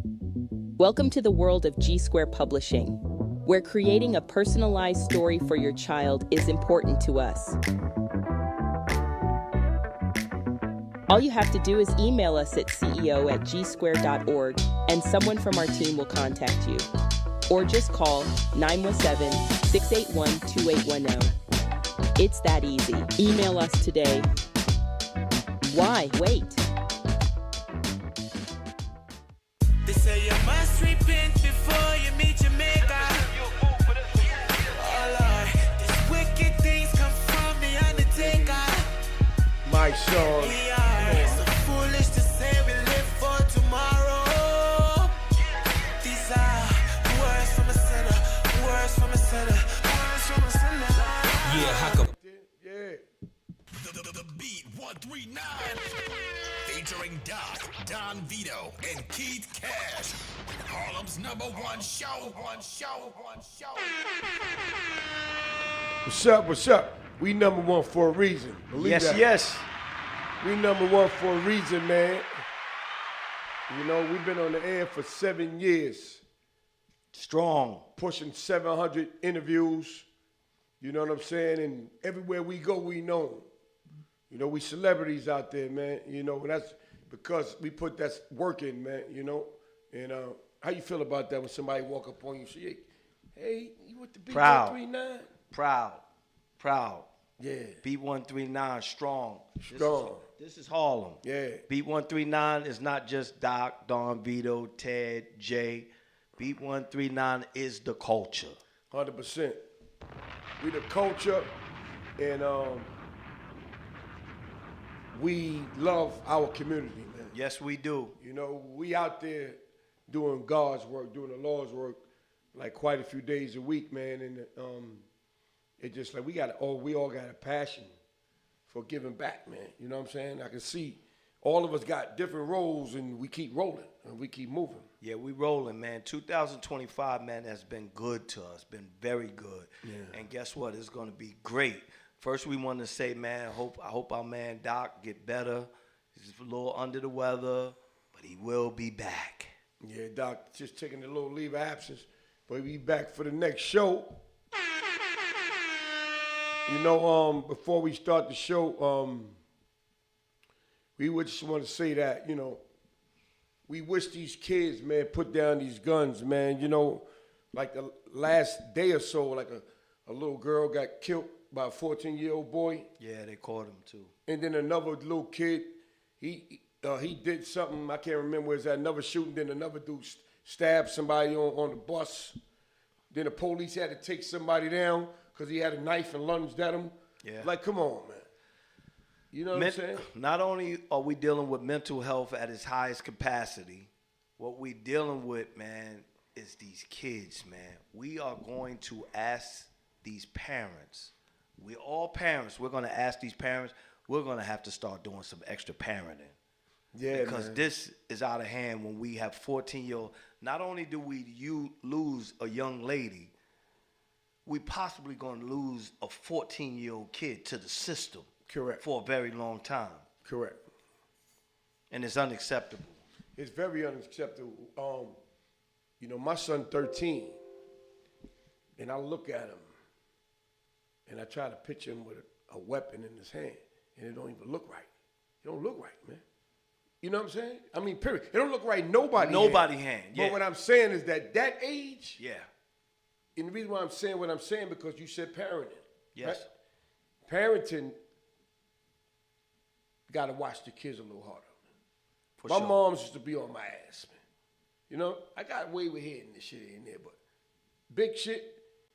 Welcome to the world of G Square Publishing, where creating a personalized story for your child is important to us. All you have to do is email us at ceo@gsquare.org and someone from our team will contact you. Or just call 917-681-2810. It's that easy. Email us today. Why wait? They say you must repent before you meet your maker. Oh Lord, these wicked things come from the undertaker. My son. We are so foolish to say we live for tomorrow. These are words from a sinner, words from a sinner, words from a sinner. Yeah, how come? Yeah. The Beat 139 featuring Doc, Don Vito, and Keith Cash. Harlem's #1 show. What's up? What's up? We #1 for a reason. Believe Yes, that. yes. We #1 for a reason, man. You know, we've been on the air for 7 years, Strong. pushing 700 interviews. You know what I'm saying? And everywhere we go, we known. You know, we celebrities out there, man. You know, that's because we put that work in, man, you know. And how you feel about that when somebody walk up on you and say, hey, you with the Beat Proud. 139? Proud. Yeah. Beat 139, strong. Strong. This is Harlem. Yeah. Beat 139 is not just Doc, Don Vito, Ted, Jay. Beat 139 is the culture. 100%. We the culture, and we love our community, man. Yes, we do. You know, we out there doing God's work, doing the Lord's work, like quite a few days a week, man. And it just like we all got a passion for giving back, man. You know what I'm saying? I can see all of us got different roles, and we keep rolling and we keep moving. Yeah, we rolling, man. 2025, man, has been good to us, been very good. Yeah. And guess what? It's going to be great. First, we want to say, man, I hope our man Doc get better. He's a little under the weather, but he will be back. Yeah, Doc, just taking a little leave of absence, but he'll be back for the next show. You know, before we start the show, we would just want to say that, you know, we wish these kids, man, put down these guns, man. You know, like the last day or so, like a little girl got killed by a 14-year-old boy. Yeah, they caught him too. And then another little kid, he did something, I can't remember, was that another shooting, then another dude stabbed somebody on the bus. Then the police had to take somebody down because he had a knife and lunged at him. Yeah. Like, come on, man. You know what I'm saying? Not only are we dealing with mental health at its highest capacity, what we dealing with, man, is these kids, man. We are going to ask these parents. We're all parents. We're going to ask these parents. We're going to have to start doing some extra parenting. Yeah, because man. this is out of hand when we have 14-year-old. Not only do we lose a young lady, we possibly going to lose a 14-year-old kid to the system. Correct. For a very long time. Correct. And it's unacceptable. It's very unacceptable. You know, my son 13, and I look at him, and I try to picture him with a weapon in his hand, and it don't even look right. It don't look right, man. You know what I'm saying? I mean, period. It don't look right nobody hand. Yeah. But what I'm saying is that age, yeah. And the reason why I'm saying what I'm saying, because you said parenting. Yes. Right? Parenting, got to watch the kids a little harder. My mom used to be on my ass, man. You know, I got away with hitting this shit in there, but big shit,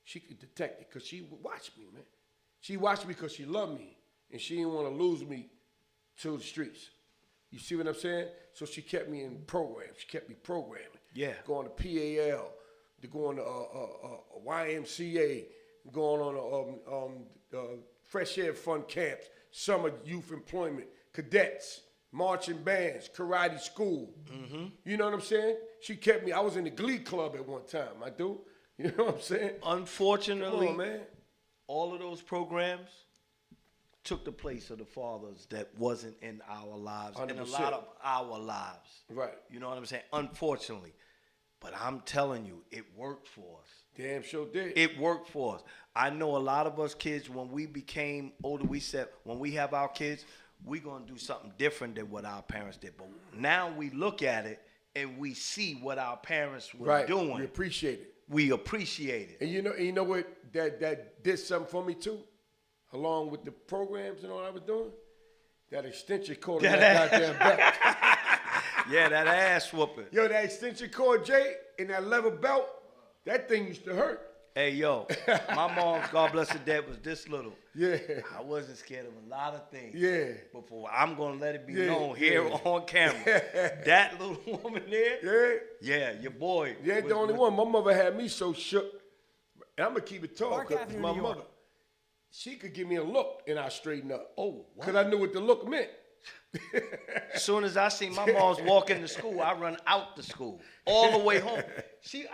she could detect it because she would watch me, man. She watched me because she loved me, and she didn't want to lose me to the streets. You see what I'm saying? So she kept me in programs. She kept me programming. Yeah. Going to PAL, going to YMCA, going on Fresh Air Fund camps, summer youth employment, cadets, marching bands, karate school. Mm-hmm. You know what I'm saying? She kept me. I was in the Glee Club at one time. I do. You know what I'm saying? Unfortunately, come on, man. All of those programs took the place of the fathers that wasn't in our lives 100%. and a lot of our lives. Right. You know what I'm saying? Unfortunately. But I'm telling you, it worked for us. Damn sure did. It worked for us. I know a lot of us kids, when we became older, we said, when we have our kids, we're going to do something different than what our parents did. But now we look at it and we see what our parents were doing. We appreciate it. We appreciate it. And you know what? That did something for me too, along with the programs and all I was doing. That extension cord on that goddamn belt. Yeah, that ass whooping. Yo, that extension cord, Jay, and that leather belt, that thing used to hurt. Hey, yo, my mom, God bless her dead, was this little. Yeah. I wasn't scared of a lot of things. Yeah. Before I'm going to let it be Yeah, known here yeah. on camera. That little woman there, yeah, your boy. You ain't the only one. My mother had me so shook. And I'm going to keep it tall Park because Avenue, my New York. mother, she could give me a look and I straighten up. Oh, what? Because I knew what the look meant. As soon as I see my mom's walking to school, I run out to school, all the way home.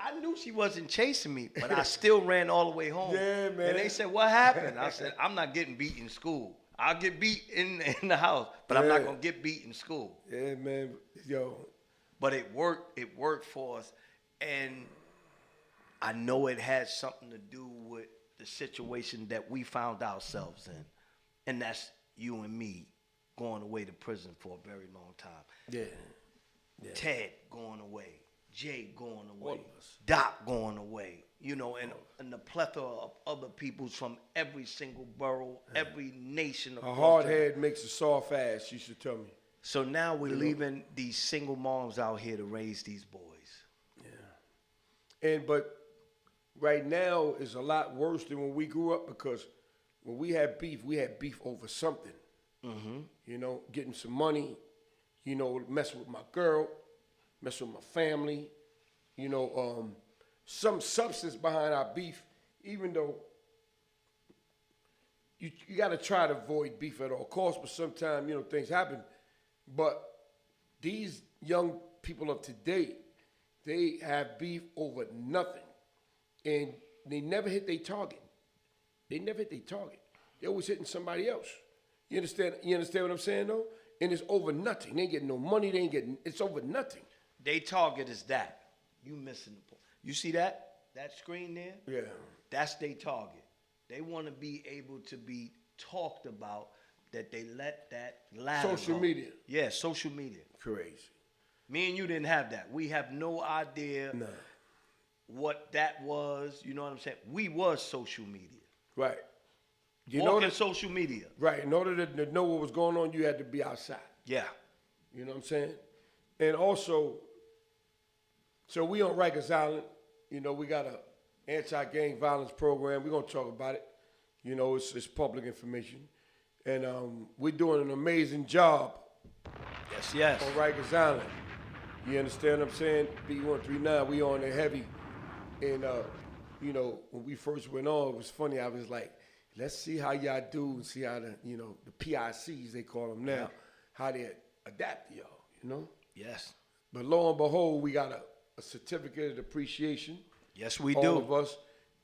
I knew she wasn't chasing me, but I still ran all the way home. Yeah, man. And they said, what happened? I said, I'm not getting beat in school. I'll get beat in the house, but I'm not Yeah. going to get beat in school. Yeah, man. Yo. But it worked. It worked for us. And I know it had something to do with the situation that we found ourselves in. And that's you and me going away to prison for a very long time. Yeah. Ted going away. Jay going All away. of us. Doc going away. You know, and the plethora of other peoples from every single borough, every nation. A across hard the- head makes a soft ass, you should tell me. So now we're leaving these single moms out here to raise these boys. But right now is a lot worse than when we grew up because when we had beef over something. Mm-hmm. You know, getting some money, you know, messing with my girl, messing with my family, you know, some substance behind our beef, even though you got to try to avoid beef at all costs, but sometimes, you know, things happen. But these young people of today, they have beef over nothing. And they never hit their target. They never hit their target. They're always hitting somebody else. You understand what I'm saying, though? And it's over nothing. They ain't getting no money. It's over nothing. They target is that. You missing the point. You see that? That screen there? Yeah. That's their target. They want to be able to be talked about, that they let that ladder Social go. media. Yeah, social media. Crazy. Me and you didn't have that. We have no idea what that was. You know what I'm saying? We was social media. Right. You Walking know that, social media. right. In order to know what was going on, you had to be outside. Yeah. You know what I'm saying? And also, so we on Rikers Island. You know, we got a anti-gang violence program. We're going to talk about it. You know, it's public information. And we're doing an amazing job Yes. on Rikers Island. You understand what I'm saying? B139, we on there heavy. And, you know, when we first went on, it was funny. I was like, let's see how y'all do and see how the PICs, they call them now, how they adapt to y'all, you know? Yes. But lo and behold, we got a certificate of appreciation. Yes, we all do. of us.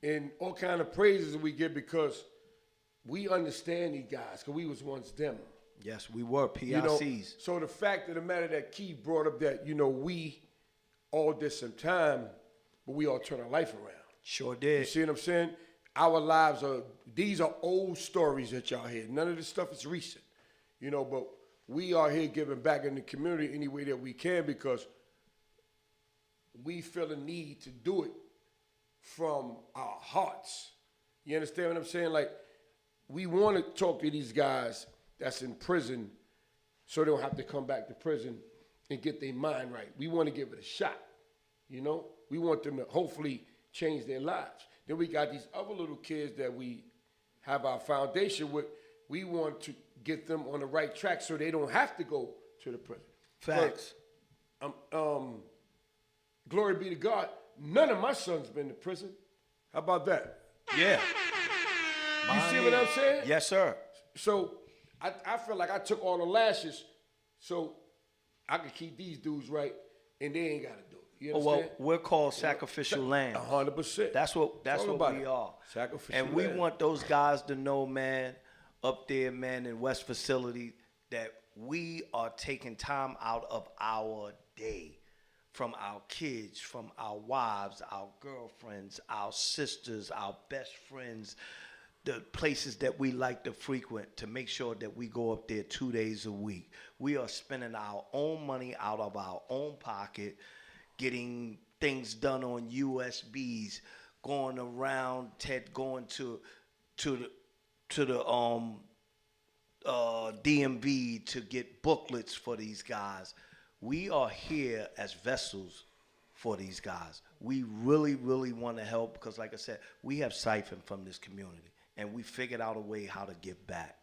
And all kind of praises we get because we understand these guys, because we was once them. Yes, we were PICs. You know, so the fact of the matter that Keith brought up that, you know, we all did some time, but we all turned our life around. Sure You did. see what I'm saying? Our lives these are old stories that y'all hear. None of this stuff is recent, you know, but we are here giving back in the community any way that we can because we feel a need to do it from our hearts. You understand what I'm saying? Like, we want to talk to these guys that's in prison so they don't have to come back to prison and get their mind right. We want to give it a shot, you know? We want them to hopefully change their lives. Then we got these other little kids that we have our foundation with. We want to get them on the right track so they don't have to go to the prison. Facts. But, glory be to God, none of my sons been to prison. How about that? Yeah. You see what I'm saying? Yes, sir. So I feel like I took all the lashes so I could keep these dudes right and they ain't got to do it. You Oh, well, understand? we're called sacrificial lambs. 100%. That's what all about we it. are. Sacrificial And we lamb. want those guys to know, man, up there, man, in West Facility, that we are taking time out of our day from our kids, from our wives, our girlfriends, our sisters, our best friends, the places that we like to frequent, to make sure that we go up there 2 days a week. We are spending our own money out of our own pocket, getting things done on USBs, going around, going to the DMV to get booklets for these guys. We are here as vessels for these guys. We really, really want to help because, like I said, we have siphoned from this community, and we figured out a way how to give back.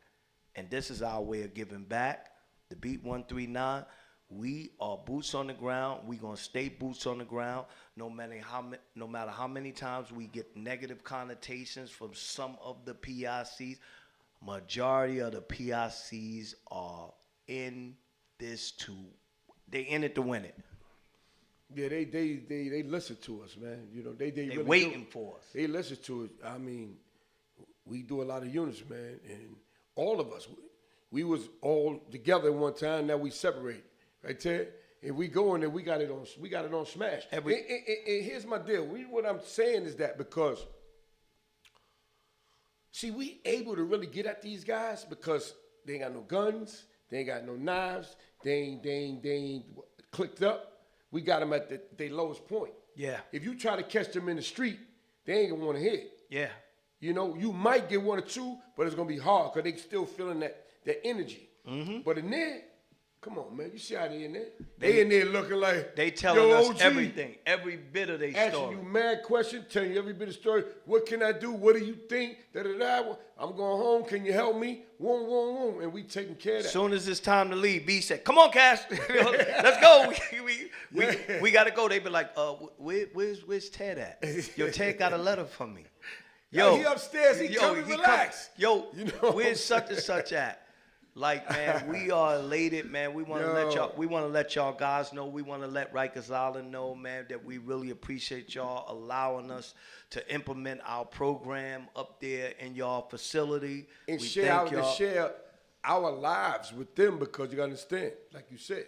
And this is our way of giving back. The Beat 139, we are boots on the ground. We're going to stay boots on the ground no matter how many times we get negative connotations from some of the PICs. Majority of the PICs are in this they in it to win it. Yeah, they listen to us, man. You know, they really waiting for us. They listen to it. I mean, we do a lot of units, man, and all of us, we was all together at one time. Now we separate, right there. And we go in there, we got it on smash. And here's my deal. What I'm saying is that because, see, we able to really get at these guys because they ain't got no guns, they ain't got no knives, they ain't clicked up. We got them at their lowest point. Yeah. If you try to catch them in the street, they ain't gonna want to hit. Yeah. You know, you might get one or two, but it's gonna be hard because they still feeling that energy. Mm-hmm. But in there, come on, man, you see how they in there? They in there looking like they telling us OG, everything, every bit of their story. Asking you mad questions, telling you every bit of story. What can I do? What do you think? Da-da-da. I'm going home. Can you help me? Whoom. And we taking care of that. As soon as it's time to leave, B said, "Come on, Cash, let's go. We got to go." They be like, where's Ted at? Yo, Ted got a letter from me. Yo, he upstairs. He coming relax. You know, where's such and such at? Like, man, we are elated, man. We want to let y'all guys know. We want to let Rikers Island know, man, that we really appreciate y'all allowing us to implement our program up there in y'all facility. And share our lives with them because you understand, like you said,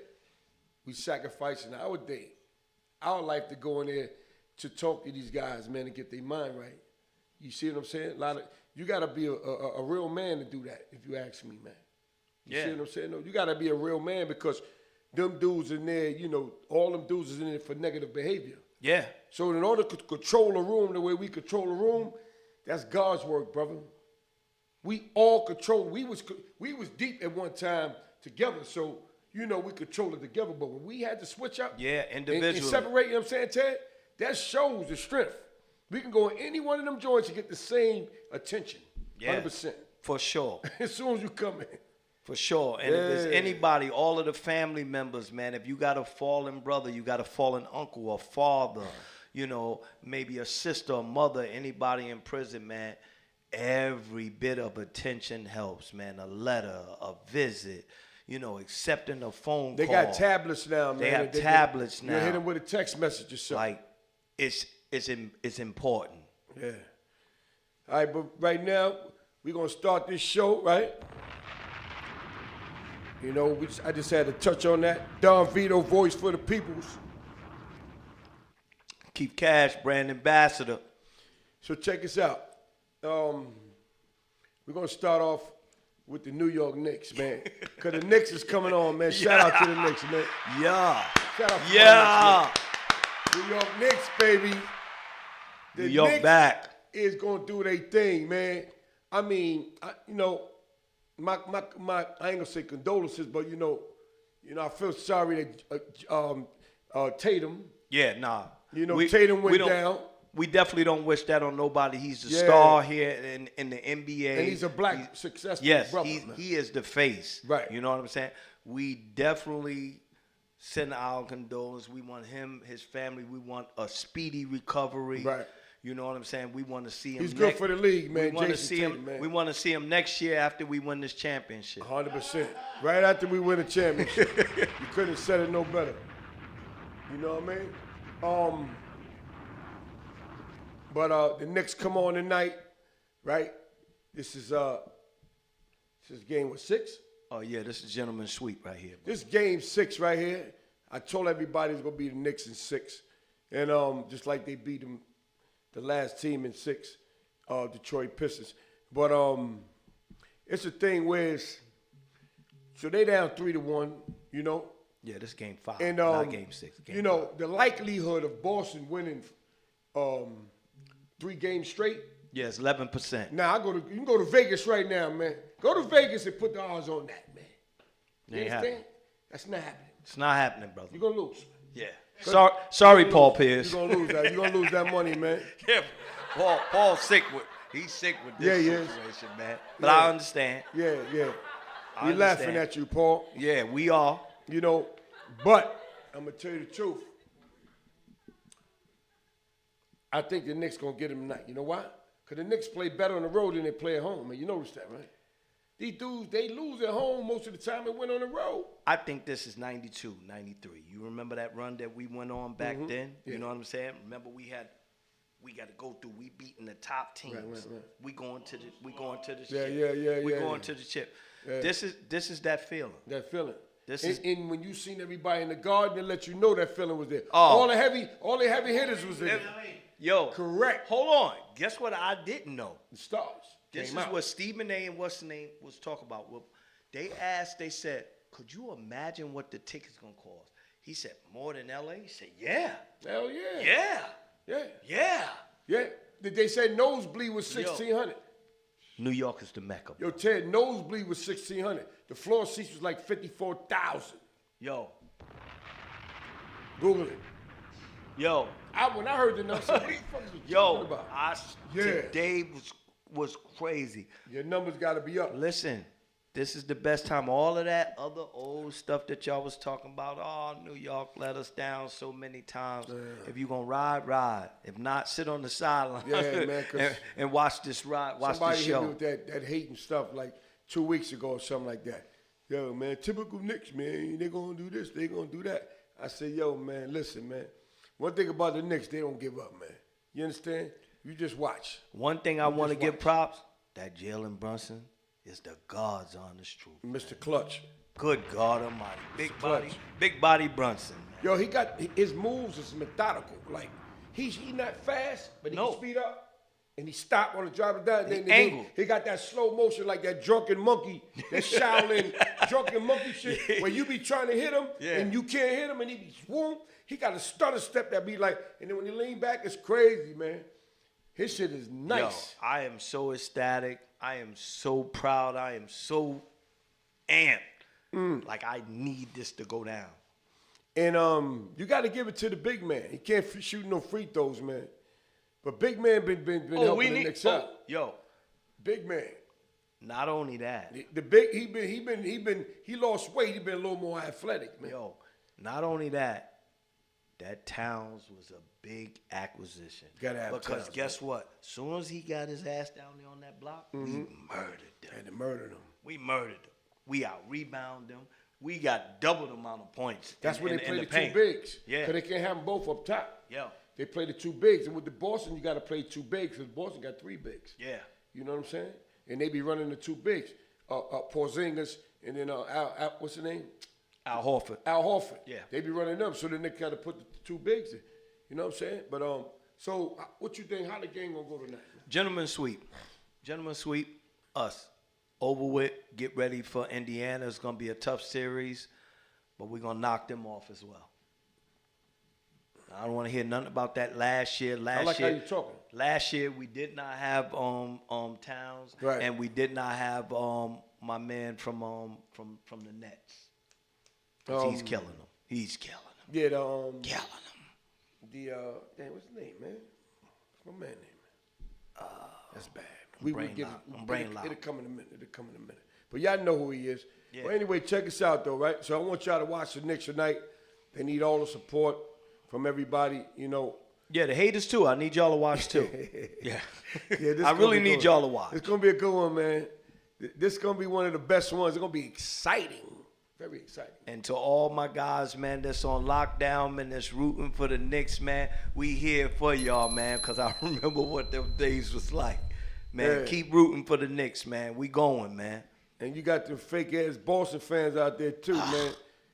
we sacrificing our day, our life to go in there to talk to these guys, man, and get their mind right. You see what I'm saying? You got to be a real man to do that, if you ask me, man. You see what I'm saying? No, you got to be a real man because them dudes in there, you know, all them dudes is in there for negative behavior. Yeah. So in order to control a room the way we control a room, that's God's work, brother. We all control. We was deep at one time together, so, you know, we control it together. But when we had to switch up individually and separate, you know what I'm saying, Ted? That shows the strength. We can go in any one of them joints and get the same attention, 100%. For sure. As soon as you come in. For sure. And if there's anybody, all of the family members, man, if you got a fallen brother, you got a fallen uncle or father, you know, maybe a sister or mother, anybody in prison, man, every bit of attention helps, man. A letter, a visit, you know, accepting a phone call. They got tablets now, man. They have tablets now. You hit them with a text message or something. Like, it's important. Yeah. All right, but right now, we're going to start this show, right? You know, I just had to touch on that. Don Vito, voice for the peoples. Keith Cash, brand ambassador. So check us out. We're going to start off with the New York Knicks, man. Because the Knicks is coming on, man. Shout out to the Knicks, man. Yeah. Shout out to the Knicks, man. New York Knicks, baby. The New York Knicks back. Is going to do their thing, man. I mean, you know, my I ain't gonna say condolences, but you know, I feel sorry that Tatum. Yeah, nah. You know, Tatum went down. We definitely don't wish that on nobody. He's the star here in the NBA. And he's a black successful brother. Yes, he is the face. Right. You know what I'm saying? We definitely send our condolences. We want him, his family. We want a speedy recovery. Right. You know what I'm saying? We want to see him. He's good for the league, man. We want to see him. Man. We want to see him next year after we win this championship. 100%. Right after we win a championship. You couldn't have said it no better. You know what I mean? But the Knicks come on tonight, right? This is This is game 6? Oh, yeah, this is gentleman's sweep right here. This game 6 right here. I told everybody it's going to be the Knicks in 6. And just like they beat them, the last team in 6, Detroit Pistons. But it's a thing where it's, so they down 3-1, you know. Yeah, this game 5, And, not game 6. Game you know, the likelihood of Boston winning 3 games straight. Yeah, it's 11%. Now, you can go to Vegas right now, man. Go to Vegas and put the odds on that, man. You Ain't understand? happening. That's not happening. It's not happening, brother. You're going to lose. Yeah. Sorry, Paul Pierce. You're going to lose that. You're going to lose that money, man. Yeah, Paul's sick with this situation, man. But I understand. Yeah. I We laughing at you, Paul. Yeah, we are. You know, but I'm going to tell you the truth. I think the Knicks going to get him tonight. You know why? Because the Knicks play better on the road than they play at home. Man, you notice that, right? These dudes, they lose at home most of the time and win on the road. I think this is 92, 93. You remember that run that we went on back then? Yeah. You know what I'm saying? Remember we got to go through. We beating the top teams. Right. We going to the chip. Yeah. We going to the chip. Yeah. This is that feeling. That feeling. And when you seen everybody in the garden, they let you know that feeling was there. Oh. All the heavy hitters was there. Yo, Correct. Hold on. Guess what I didn't know? The stars. This came is out. what Stephen A. and what's the name was talking about. Well, they said, could you imagine what the ticket's gonna cost? He said, more than LA? He said, yeah. Hell yeah. Yeah. Did they say nosebleed was 1,600? New York is the Mecca. Yo, Ted, nosebleed was 1,600. The floor seats was like 54,000. Yo. Google it. Yo. When I heard the numbers, what the fuck is you talking about? Today was crazy. Your numbers got to be up. Listen, this is the best time. All of that other old stuff that y'all was talking about. Oh, New York let us down so many times. Yeah. If you gonna ride. If not, sit on the sideline. Yeah, man. and watch this ride. Watch this show. Somebody hit me with that hating stuff like 2 weeks ago or something like that. Yo, man, typical Knicks, man. They gonna do this. They gonna do that. I said, yo, man, listen, man. One thing about the Knicks, they don't give up, man. You understand? You just watch. One thing I want to give props, that Jalen Brunson is the God's honest truth. Mr. Clutch. Good God Almighty. Big body Brunson. Man. Yo, he got his moves is methodical. Like he not fast, but he can speed up. And he stopped on the drive down. Then angle. He got that slow motion like that drunken monkey, that Shaolin drunken monkey shit, where you be trying to hit him and you can't hit him and he be swoon. He got a stutter step that be like, and then when he lean back, it's crazy, man. His shit is nice. Yo, I am so ecstatic. I am so proud. I am so amped. Like I need this to go down. And you got to give it to the big man. He can't shoot no free throws, man. But big man been helping the Knicks out. Yo, big man. Not only that, he lost weight. He been a little more athletic, man. Yo, not only that. That Towns was a big acquisition. Gotta have because Towns, guess what? As soon as he got his ass down there on that block, we murdered them. Had to murder them. We murdered them. We out-rebound them. We got double the amount of points. That's when they play the two bigs. Yeah. Because they can't have them both up top. Yeah. They play the two bigs. And with the Boston, you got to play two bigs because Boston got 3 bigs. Yeah. You know what I'm saying? And they be running the 2 bigs. Porzingis and then what's the name? Al Horford. Al Horford. Yeah. They be running them, so then they got to put the 2 bigs in. You know what I'm saying? But so what you think? How the game gonna go tonight? Gentleman sweep, us. Over with. Get ready for Indiana. It's gonna be a tough series, but we're gonna knock them off as well. I don't want to hear nothing about that last year. I like how you talking. Last year we did not have Towns, right. And we did not have my man from the Nets. He's killing them. He's killing them. Yeah, killing them. Damn, what's his name, man? What's my man name? That's bad. I'm brain locked. It'll come in a minute. But y'all know who he is. Yeah. Well, anyway, check us out, though, right? So I want y'all to watch the Knicks tonight. They need all the support from everybody, you know. Yeah, the haters, too. I need y'all to watch, too. Yeah. I really need y'all to watch. It's going to be a good one, man. This is going to be one of the best ones. It's going to be exciting. Very exciting. And to all my guys, man, that's on lockdown, man, that's rooting for the Knicks, man, we here for y'all, man, because I remember what them days was like. Man, keep rooting for the Knicks, man. We going, man. And you got the fake ass Boston fans out there too, man.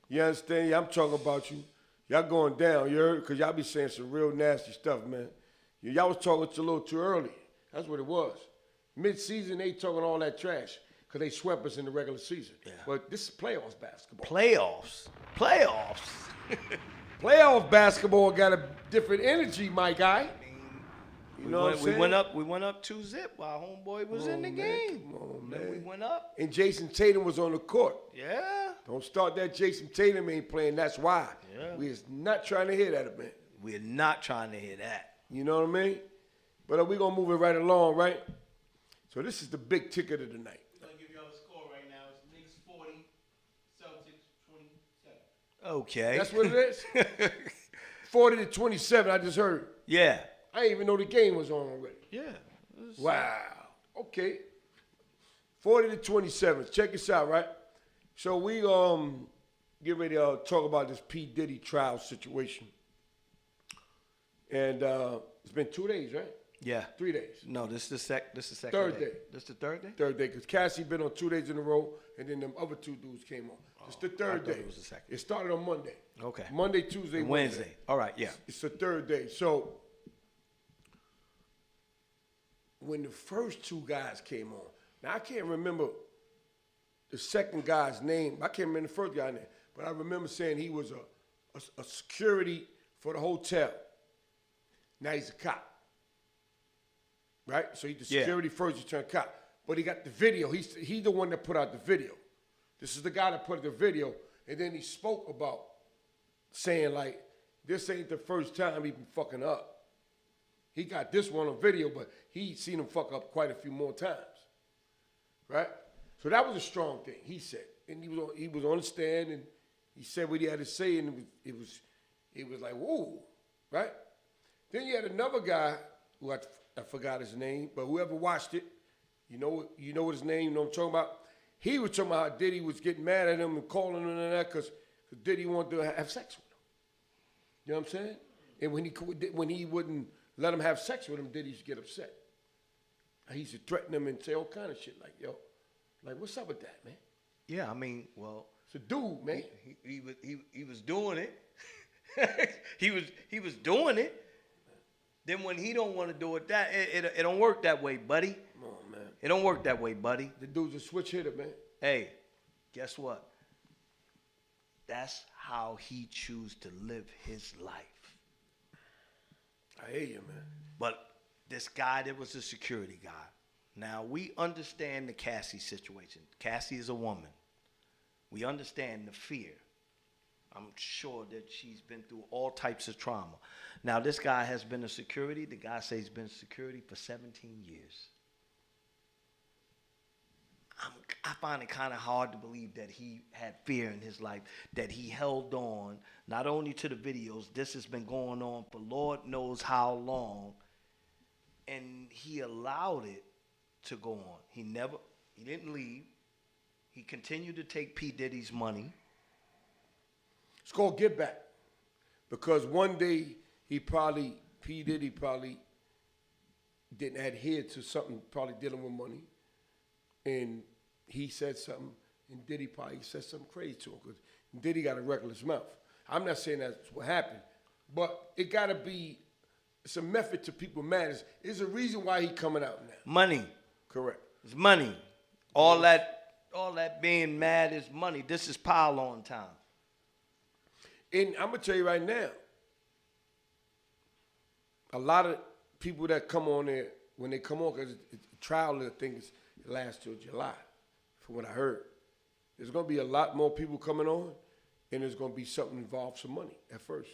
You understand? Yeah, I'm talking about you. Y'all going down, you heard? Because y'all be saying some real nasty stuff, man. Y'all was talking a little too early. That's what it was. Mid-season, they talking all that trash because they swept us in the regular season. Yeah. But this is playoffs basketball. Playoffs. Playoff basketball got a different energy, my guy. You know what I'm saying? We went up 2-0 while homeboy was in the game. Come on, man. Then we went up. And Jason Tatum was on the court. Yeah. Don't start that Jason Tatum ain't playing. That's why. Yeah. We is not trying to hear that, man. We're not trying to hear that. You know what I mean? But we're going to move it right along, right? So this is the big ticket of the night. I'm going to give y'all the score right now. It's Knicks 40, Celtics 27. Okay. That's what it is? 40-27, I just heard. Yeah. I didn't even know the game was on already. Yeah. Wow. Okay. 40-27. Check this out, right? So we get ready to talk about this P. Diddy trial situation. And it's been 2 days, right? Yeah. 3 days. No, this is the second Third day. day. This is the third day? Third day, because Cassie been on 2 days in a row, and then them other two dudes came on. It's the third day. It was the second. It started on Monday. Okay. Monday, Tuesday, Wednesday. All right, yeah. It's the third day. So when the first two guys came on, now I can't remember the second guy's name. I can't remember the first guy's name, but I remember saying he was a security for the hotel. Now he's a cop. Right? So he's the security first, he turned cop. But he got the video. He's the one that put out the video. This is the guy that put out the video. And then he spoke about saying, like, this ain't the first time he been fucking up. He got this one on video, but he seen him fuck up quite a few more times. Right? So that was a strong thing, he said. And he was on the stand, and he said what he had to say, and it was like, whoa, right? Then you had another guy who I forgot his name, but whoever watched it, you know what his name, you know what I'm talking about? He was talking about how Diddy was getting mad at him and calling him and that because Diddy wanted to have sex with him. You know what I'm saying? And when he wouldn't let him have sex with him, Diddy used to get upset. He used to threaten him and say all kind of shit like, yo, like, what's up with that, man? Yeah, I mean, well, it's a dude, man. He was doing it. he was doing it. Then when he don't want to do it, it don't work that way, buddy. Come on, man. It don't work that way, buddy. The dude's a switch hitter, man. Hey, guess what? That's how he choose to live his life. I hear you, man. But this guy that was a security guy. Now, we understand the Cassie situation. Cassie is a woman. We understand the fear. I'm sure that she's been through all types of trauma. Now, this guy has been a security. The guy says he's been security for 17 years. I find it kind of hard to believe that he had fear in his life, that he held on not only to the videos. This has been going on for Lord knows how long, and he allowed it to go on. He didn't leave. He continued to take P. Diddy's money. It's called Get Back. Because one day P. Diddy probably didn't adhere to something, probably dealing with money. And he said something, and Diddy probably said something crazy to him because Diddy got a reckless mouth. I'm not saying that's what happened, but it got to be, it's a method to people madness. There's a reason why he coming out now. Money. Correct. It's money. All that being mad is money. This is pile on time. And I'm going to tell you right now, a lot of people that come on there, when they come on, because the trial, I think it lasts till July, from what I heard. There's going to be a lot more people coming on, and there's going to be something involved, some money at first.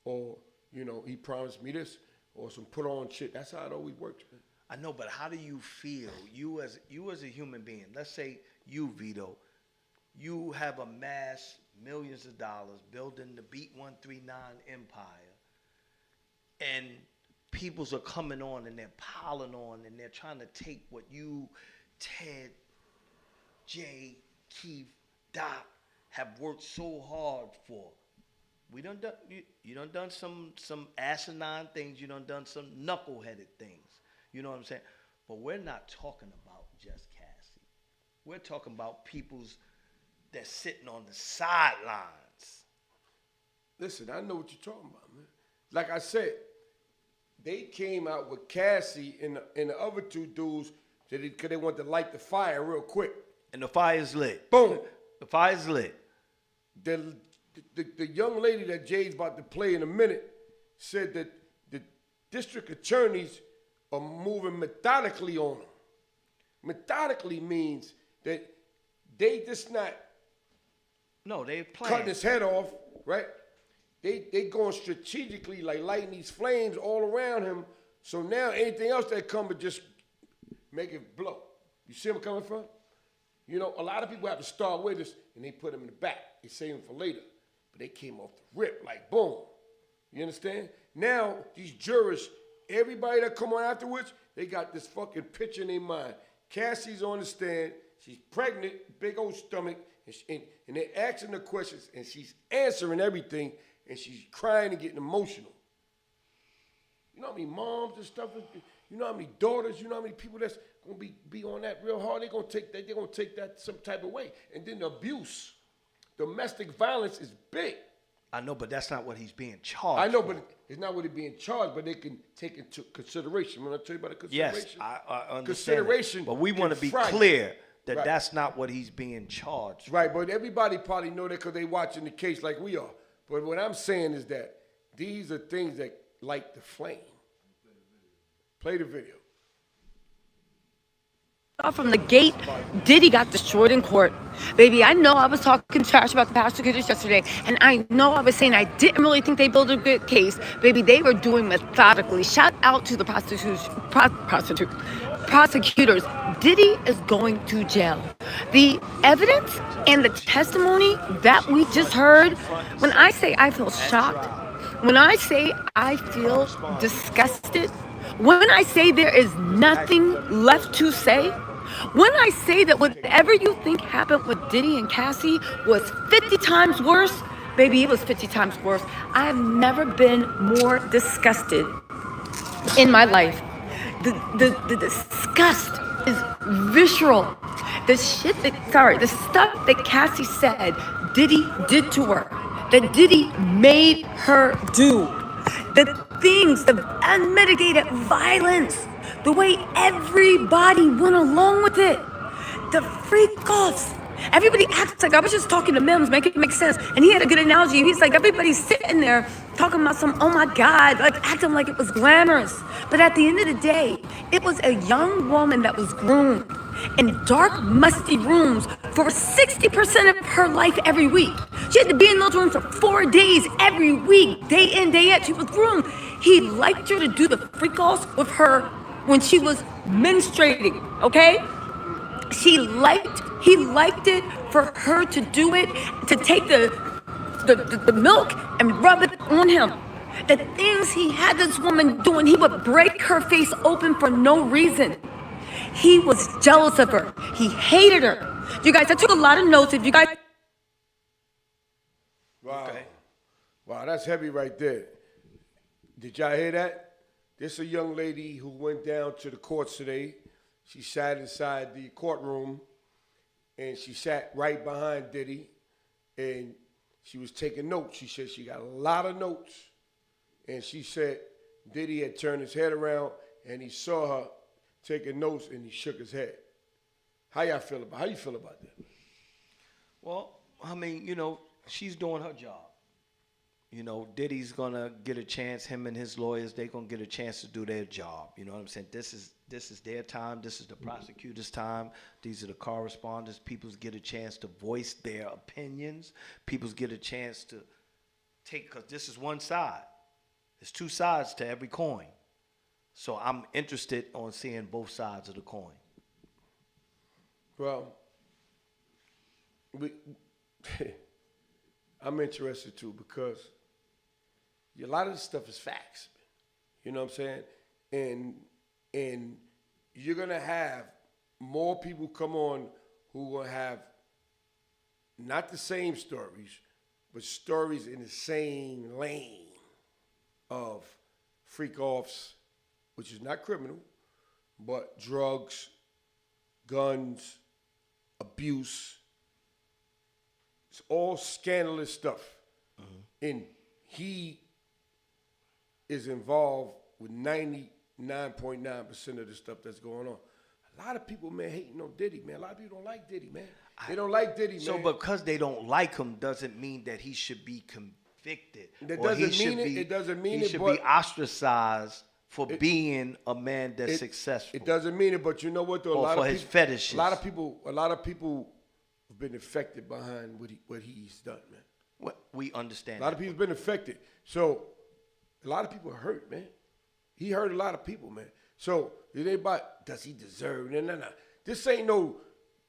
Or, he promised me this, or some put on shit. That's how it always works, man. I know, but how do you feel? You as a human being, let's say you, Vito, you have amassed millions of dollars building the Beat 139 empire, and peoples are coming on and they're piling on and they're trying to take what you, Ted, Jay, Keith, Doc have worked so hard for. You done some asinine things. You done some knuckleheaded things. You know what I'm saying? But we're not talking about just Cassie. We're talking about people's that's sitting on the sidelines. Listen, I know what you're talking about, man. Like I said, they came out with Cassie and the other two dudes because they wanted to light the fire real quick. And the fire's lit. Boom. The fire's lit. The young lady that Jay's about to play in a minute said that the district attorneys are moving methodically on them. Methodically means that they just not They playing. cutting his head off, right? They going strategically, like lighting these flames all around him. So now anything else that come but just make it blow. You see where I'm coming from? You know, a lot of people have to start with us and they put him in the back. They save him for later. But they came off the rip, like boom. You understand? Now, these jurors, everybody that come on afterwards, they got this fucking picture in their mind. Cassie's on the stand. She's pregnant, big old stomach, and they're asking her questions, and she's answering everything, and she's crying and getting emotional. You know how many moms and stuff, you know how many daughters, you know how many people that's gonna be on that real hard, they're gonna take that some type of way. And then the abuse, domestic violence is big. I know, but that's not what he's being charged. I know, for. but it's not what he's being charged, but they can take into consideration. When I tell you about the consideration, Yes, I understand. consideration, But we want to be Friday. clear that Right. that's not what he's being charged. Right, but everybody probably know that because they watching the case like we are. But what I'm saying is that these are things that light the flame. Play the video. From the gate, Diddy got destroyed in court. Baby, I know I was talking trash about the prosecutors yesterday, and I know I was saying I didn't really think they built a good case. Baby, they were doing methodically. Shout out to the prosecutors. Diddy is going to jail. The evidence and the testimony that we just heard, when I say I feel shocked, when I say I feel disgusted, when I say there is nothing left to say, when I say that whatever you think happened with Diddy and Cassie was 50 times worse, baby, it was 50 times worse. I have never been more disgusted in my life. The disgust is visceral. The stuff that Cassie said Diddy did to her, that Diddy made her do. The things, the unmitigated violence, the way everybody went along with it, the freak-offs. Everybody acts like, I was just talking to Mims, make it make sense. And he had a good analogy. He's like, everybody's sitting there talking about some, oh my God, like acting like it was glamorous. But at the end of the day, it was a young woman that was groomed in dark, musty rooms for 60% of her life every week. She had to be in those rooms for 4 days every week, day in, day out. She was groomed. He liked her to do the freak-offs with her when she was menstruating, okay? He liked it for her to do it, to take the milk and rub it on him. The things he had this woman doing, he would break her face open for no reason. He was jealous of her. He hated her. You guys, I took a lot of notes. If you guys... Wow. Okay. Wow, that's heavy right there. Did y'all hear that? This is a young lady who went down to the courts today. She sat inside the courtroom, and she sat right behind Diddy, and she was taking notes. She said she got a lot of notes, and she said Diddy had turned his head around, and he saw her taking notes, and he shook his head. How you feel about that? Well, I mean, you know, she's doing her job. You know, Diddy's gonna get a chance. Him and his lawyers, they're gonna get a chance to do their job. You know what I'm saying? This is their time. This is the prosecutor's time. These are the correspondents. People get a chance to voice their opinions. People get a chance to take, because this is one side. There's two sides to every coin. So I'm interested on seeing both sides of the coin. Well, I'm interested too because a lot of this stuff is facts. You know what I'm saying? And you're gonna have more people come on who will have not the same stories, but stories in the same lane of freak-offs, which is not criminal, but drugs, guns, abuse. It's all scandalous stuff. And he is involved with 99.9% of the stuff that's going on. A lot of people, man, hating on Diddy, man. A lot of people don't like Diddy, man. They don't like Diddy, man. So because they don't like him doesn't mean that he should be convicted. That or doesn't he mean should it. be, It doesn't mean he it, should but be ostracized for being a man that's successful. It doesn't mean it, but you know what though? Or for his fetishes. A lot of people have been affected behind what he's done, man. What we understand. A lot of people have been affected. So a lot of people are hurt, man. He hurt a lot of people, man. So it ain't about does he deserve it? No. This ain't no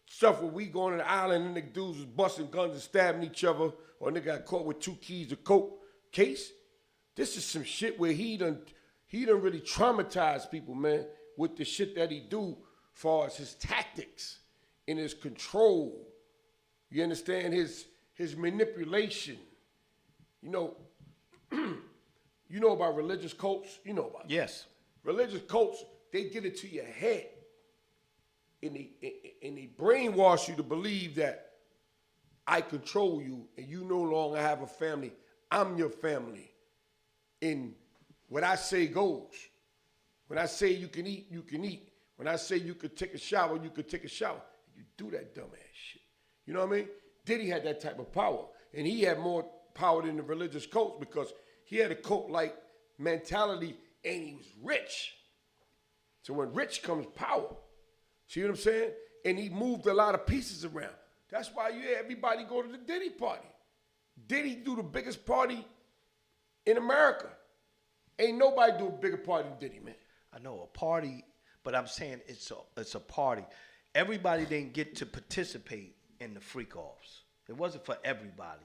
stuff where we going to the island and the dudes was busting guns and stabbing each other, or they got caught with 2 keys of coke case. This is some shit where he done really traumatized people, man, with the shit that he do far as his tactics and his control. You understand his manipulation. You know about religious cults? You know about it. Yes. Religious cults, they get it to your head. And they brainwash you to believe that I control you and you no longer have a family. I'm your family. And what I say goes. When I say you can eat, you can eat. When I say you could take a shower, you could take a shower. You do that dumbass shit. You know what I mean? Diddy had that type of power. And he had more power than the religious cults because he had a cult-like mentality and he was rich. So when rich comes power. See what I'm saying? And he moved a lot of pieces around. That's why you hear everybody go to the Diddy party. Diddy do the biggest party in America. Ain't nobody do a bigger party than Diddy, man. I know a party, but I'm saying it's a party. Everybody didn't get to participate in the freak offs. It wasn't for everybody.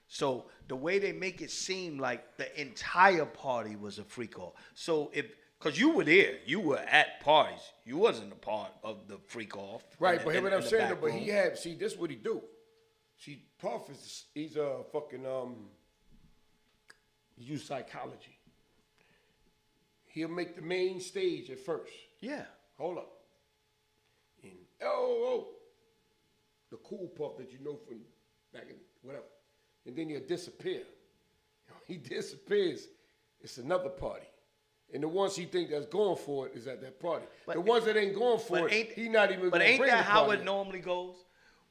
So the way they make it seem like the entire party was a freak off. So because you were there, you were at parties. You wasn't a part of the freak off. Right, but hear what I'm saying, but he had, see, this is what he do. See, Puff he's a fucking, he use psychology. He'll make the main stage at first. Yeah. Hold up. And, the cool Puff that you know from back in whatever. And then he'll disappear. He disappears. It's another party. And the ones he think that's going for it is at that party. But the ones that ain't going for it, he not even going to bring the party. But ain't that how it normally goes?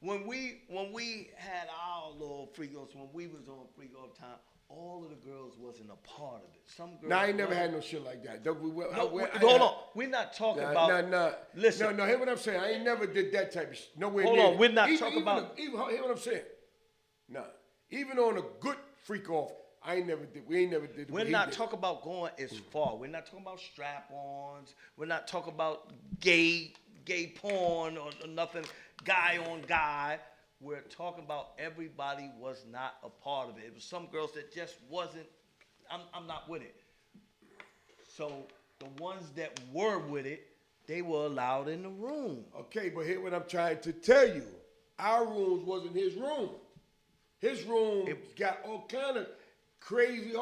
When we had our little freak offs, when we was on freak off time, all of the girls wasn't a part of it. Some girls. I ain't never had no shit like that. Hold on. We're not talking about. Listen. No, hear what I'm saying. I ain't never did that type of shit. Nowhere Hold near on. We're not even, talking about. Hear what I'm saying. Nah. Even on a good freak off, we ain't never did. We're not talking about going as far. We're not talking about strap-ons. We're not talking about gay porn or nothing, guy on guy. We're talking about everybody was not a part of it. It was some girls that just wasn't, I'm not with it. So the ones that were with it, they were allowed in the room. Okay, but hear what I'm trying to tell you. Our rooms wasn't his room. His room got all kind of crazy,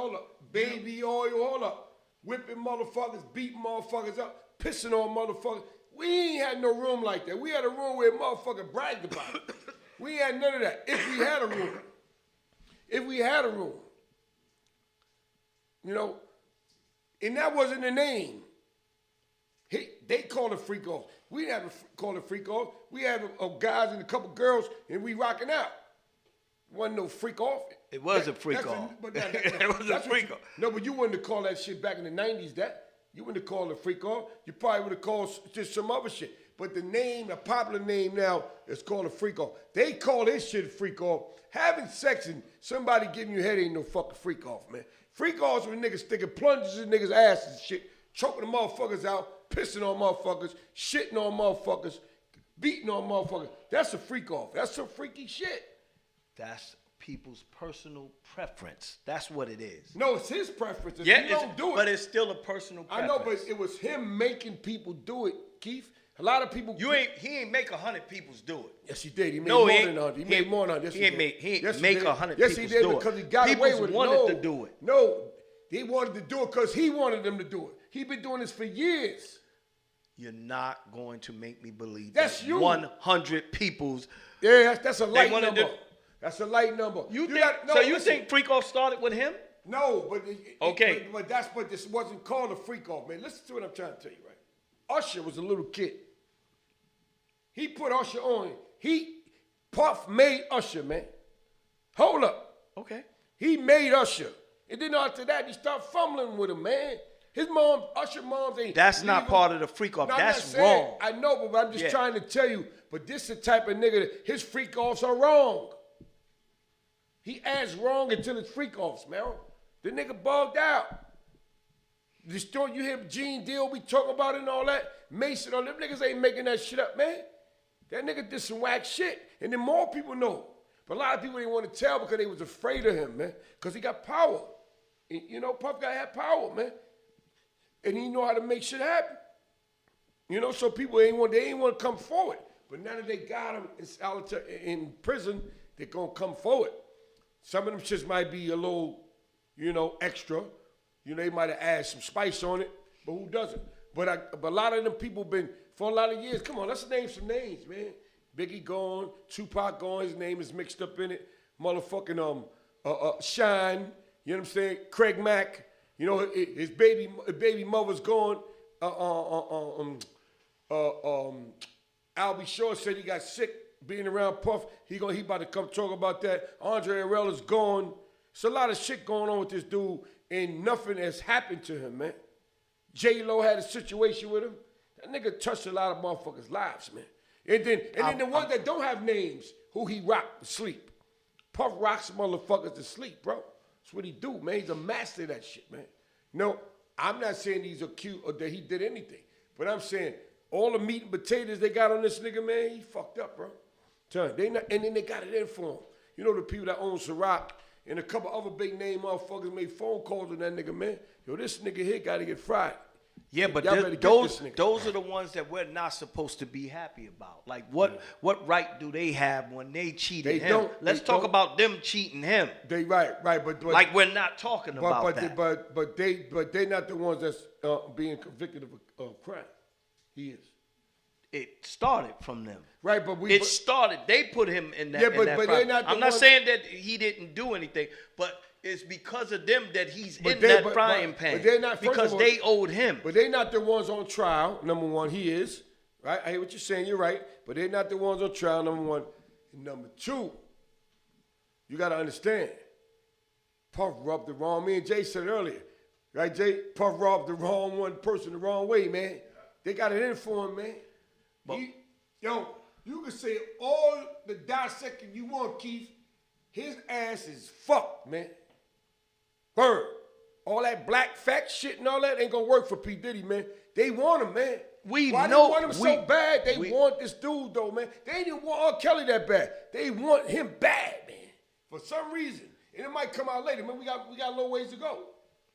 baby oil, whipping motherfuckers, beating motherfuckers up, pissing on motherfuckers. We ain't had no room like that. We had a room where motherfucker bragged about it. We ain't had none of that. If we had a room. You know, and that wasn't the name. They called it freak off. We never called it freak off. We had guys and a couple girls, and we rocking out. Wasn't no freak off. It was a freak off. It was a freak off. No, but you wouldn't have called that shit back in the 90s that. You wouldn't have called it freak off. You probably would have called just some other shit. But the popular name now is called a freak off. They call this shit a freak off. Having sex and somebody giving you head ain't no fucking freak off, man. Freak offs when niggas sticking plunges in niggas' asses and shit, choking the motherfuckers out, pissing on motherfuckers, shitting on motherfuckers, beating on motherfuckers. That's a freak off. That's some freaky shit. That's people's personal preference. That's what it is. No, it's his preference. If you don't do it. But it's still a personal preference. I know, but it was him making people do it, Keith. A lot of people. He ain't make 100 peoples do it. Yes, he did. He made more than 100. He made more than 100. He ain't make 100 yes, peoples he did do it. because he got away with it. wanted to do it. No, they wanted to do it because he wanted them to do it. He been doing this for years. You're not going to make me believe That's that you. 100 people's. Yeah, that's a light wanna number. do- That's a light number. You think? got- no, So you listen. think Freak Off started with him? No, but Okay. but this wasn't called a freak off, man. Listen to what I'm trying to tell you, right? Usher was a little kid. He put Usher on. Puff made Usher, man. Hold up. Okay. He made Usher. And then after that, he started fumbling with him, man. His mom, Usher moms ain't. That's not legal. part of the Freak Off. No, I'm not That's saying- wrong. I know, but I'm just Yeah. trying to tell you. But this the type of nigga that his freak offs are wrong. He adds wrong until it's freak offs, man. The nigga bugged out. The story you hear Gene Deal we talk about it and all that, Mason, all them niggas ain't making that shit up, man. That nigga did some whack shit, and then more people know. But a lot of people didn't want to tell because they was afraid of him, man, because he got power. And, you know, Puff guy had power, man, and he know how to make shit happen. You know, so people ain't want to come forward. But now that they got him in prison, they're gonna come forward. Some of them shits might be a little, you know, extra. You know, they might have added some spice on it, but who doesn't? But a lot of them people been, for a lot of years, come on, let's name some names, man. Biggie gone, Tupac gone, his name is mixed up in it. Motherfucking Shine, you know what I'm saying? Craig Mack, you know, his baby mother's gone. Albie Shore said he got sick being around Puff. He about to come talk about that. Andre Harrell's gone. It's a lot of shit going on with this dude, and nothing has happened to him, man. J-Lo had a situation with him. That nigga touched a lot of motherfuckers' lives, man. And then the ones that don't have names, who he rocked to sleep. Puff rocks motherfuckers to sleep, bro. That's what he do, man. He's a master of that shit, man. No, I'm not saying he's acute or that he did anything, but I'm saying all the meat and potatoes they got on this nigga, man, he fucked up, bro. And then they got it in for him. You know the people that own Ciroc and a couple other big name motherfuckers made phone calls on that nigga, man. Yo, this nigga here got to get fried. Yeah, but Y'all better get those this nigga. those are the ones that we're not supposed to be happy about. Like what right do they have when they cheated him? don't- Let's they talk don't. about them cheating him. They right, but Like we're not talking about that. But they not the ones that's being convicted of a crime. He is. It started from them. Right, but It started. They put him in that. Yeah, in but that they're crime. not the I'm not ones- saying that he didn't do anything, but it's because of them that he's But in they- that but- frying but- pan. but they're not- first because of all- they owed him. But they're not the ones on trial. Number one, he is. Right? I hear what you're saying. You're right. But they're not the ones on trial. Number one. And number two, you got to understand. Puff rubbed the wrong. Me and Jay said earlier. Right, Jay? Puff rubbed the wrong one person the wrong way, man. They got it in for him, man. You can say all the dissecting you want, Keith. His ass is fucked, man. Bird. All that black fact shit and all that ain't gonna work for P. Diddy, man. They want him, man. Why they want him so bad? They want this dude, though, man. They ain't even want R. Kelly that bad. They want him bad, man. For some reason. And it might come out later, man. We got a little ways to go.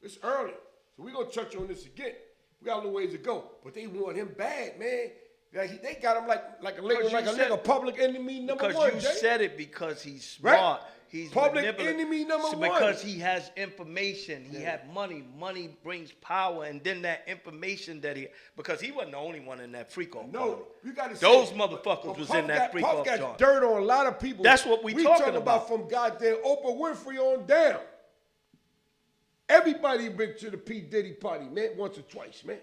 It's early. So we're gonna touch on this again. We got a little ways to go. But they want him bad, man. Like they got him like a nigga public enemy number one. Because you Jay. said it because he's smart. Right? He's Public manipulative. enemy number one. Because he has information. He had money. Money brings power. And then that information that because he wasn't the only one in that freak off. No, you got to those say, motherfuckers was Puff in that freak Puff off got joint. dirt on a lot of people. That's what we talking about. From goddamn Oprah Winfrey on down. Everybody been to the P. Diddy party, man, once or twice, man.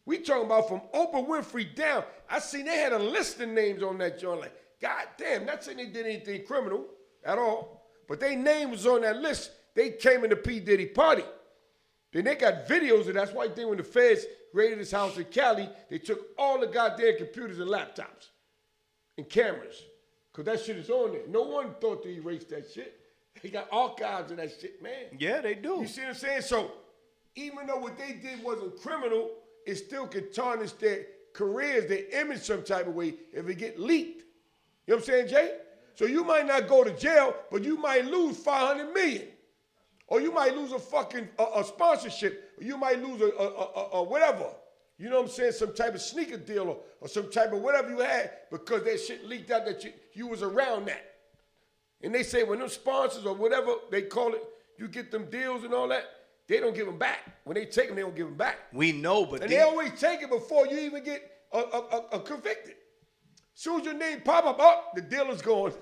We talking about from Oprah Winfrey down. I seen they had a list of names on that joint. Like, goddamn, not saying they did anything criminal at all, but their name was on that list. They came in the P. Diddy party. Then they got videos of that's why when the feds raided his house in Cali, they took all the goddamn computers and laptops and cameras. Because that shit is on there. No one thought to erase that shit. They got archives of that shit, man. Yeah, they do. You see what I'm saying? So even though what they did wasn't criminal, it still could tarnish their careers, their image some type of way if it get leaked. You know what I'm saying, Jay? So you might not go to jail, but you might lose $500 million. Or you might lose a fucking a sponsorship. Or you might lose a whatever. You know what I'm saying? Some type of sneaker deal or some type of whatever you had because that shit leaked out that you was around that. And they say when them sponsors or whatever they call it, you get them deals and all that, they don't give them back. When they take them, they don't give them back. We know, but And they always take it before you even get a convicted. Soon as your name pop up, the dealer's gone.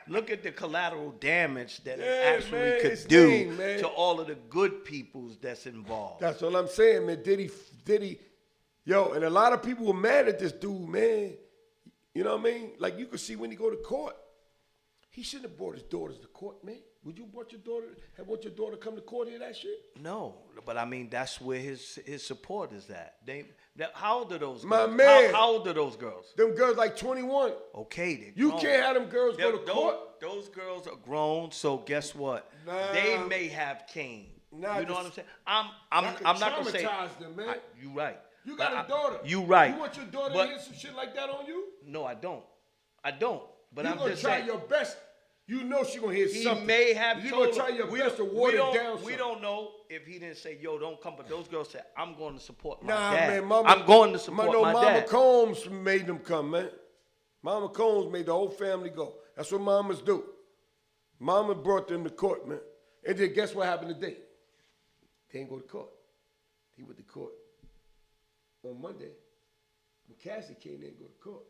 look at the collateral damage that Yeah, it actually man, could it's do name, man. to all of the good peoples that's involved. That's what I'm saying, man. Diddy, yo, and a lot of people were mad at this dude, man. You know what I mean? Like, you could see when he go to court, he shouldn't have brought his daughters to court, man. Would you want your daughter come to court and hear that shit? No, but I mean, that's where his support is at. How old are those girls? My man. How old are those girls? Them girls like 21. Okay, You can't have them girls go to court. Those girls are grown, so guess what? Nah. They may have cane. Nah, you know what I'm this- saying? I'm not gonna say. traumatize them, man. You right. You got a daughter. You right. You want your daughter But- to hear some shit like that on you? No, I don't. But You I'm gonna just try saying. your best. You know she gonna hear He something. may have You told gonna try her. your We best to don't- water we don't- it down. We some. don't know if he didn't say, "Yo, don't come," but those girls said, "I'm going to support my Nah, dad. man, Mama, I'm going to support my Mama dad." Combs made them come, man. Mama Combs made the whole family go. That's what mamas do. Mama brought them to court, man. And then guess what happened today? They ain't go to court. He went to court on Monday. When Cassie came in and go to court.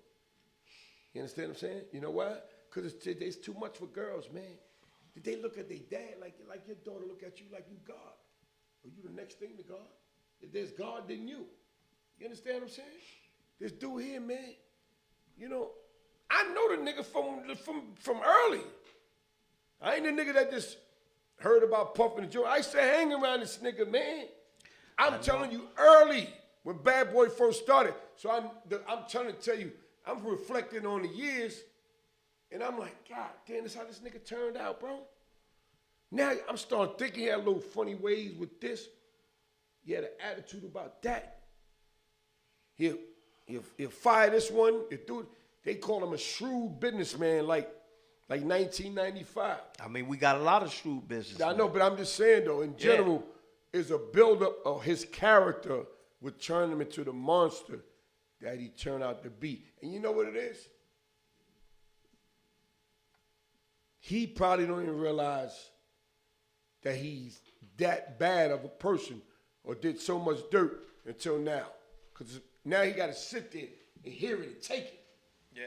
You understand what I'm saying? You know why? Because it's too much for girls, man. Did they look at their dad like your daughter look at you like you God? Are you the next thing to God? If there's God, then you. You understand what I'm saying? This dude here, man, you know, I know the nigga from early. I ain't the nigga that just heard about Puff and the joint. I used to hang around this nigga, man. I'm telling you, early when Bad Boy first started. So I'm trying to tell you, I'm reflecting on the years, and I'm like, God damn, this how this nigga turned out, bro. Now I'm starting thinking he had little funny ways with this. He had an attitude about that. He'll fire this one. They call him a shrewd businessman like 1995. I mean, we got a lot of shrewd business. I know, but I'm just saying though, in general, is a buildup of his character would turn him into the monster that he turned out to be. And you know what it is? He probably don't even realize that he's that bad of a person or did so much dirt until now. Because now he got to sit there and hear it and take it. Yeah.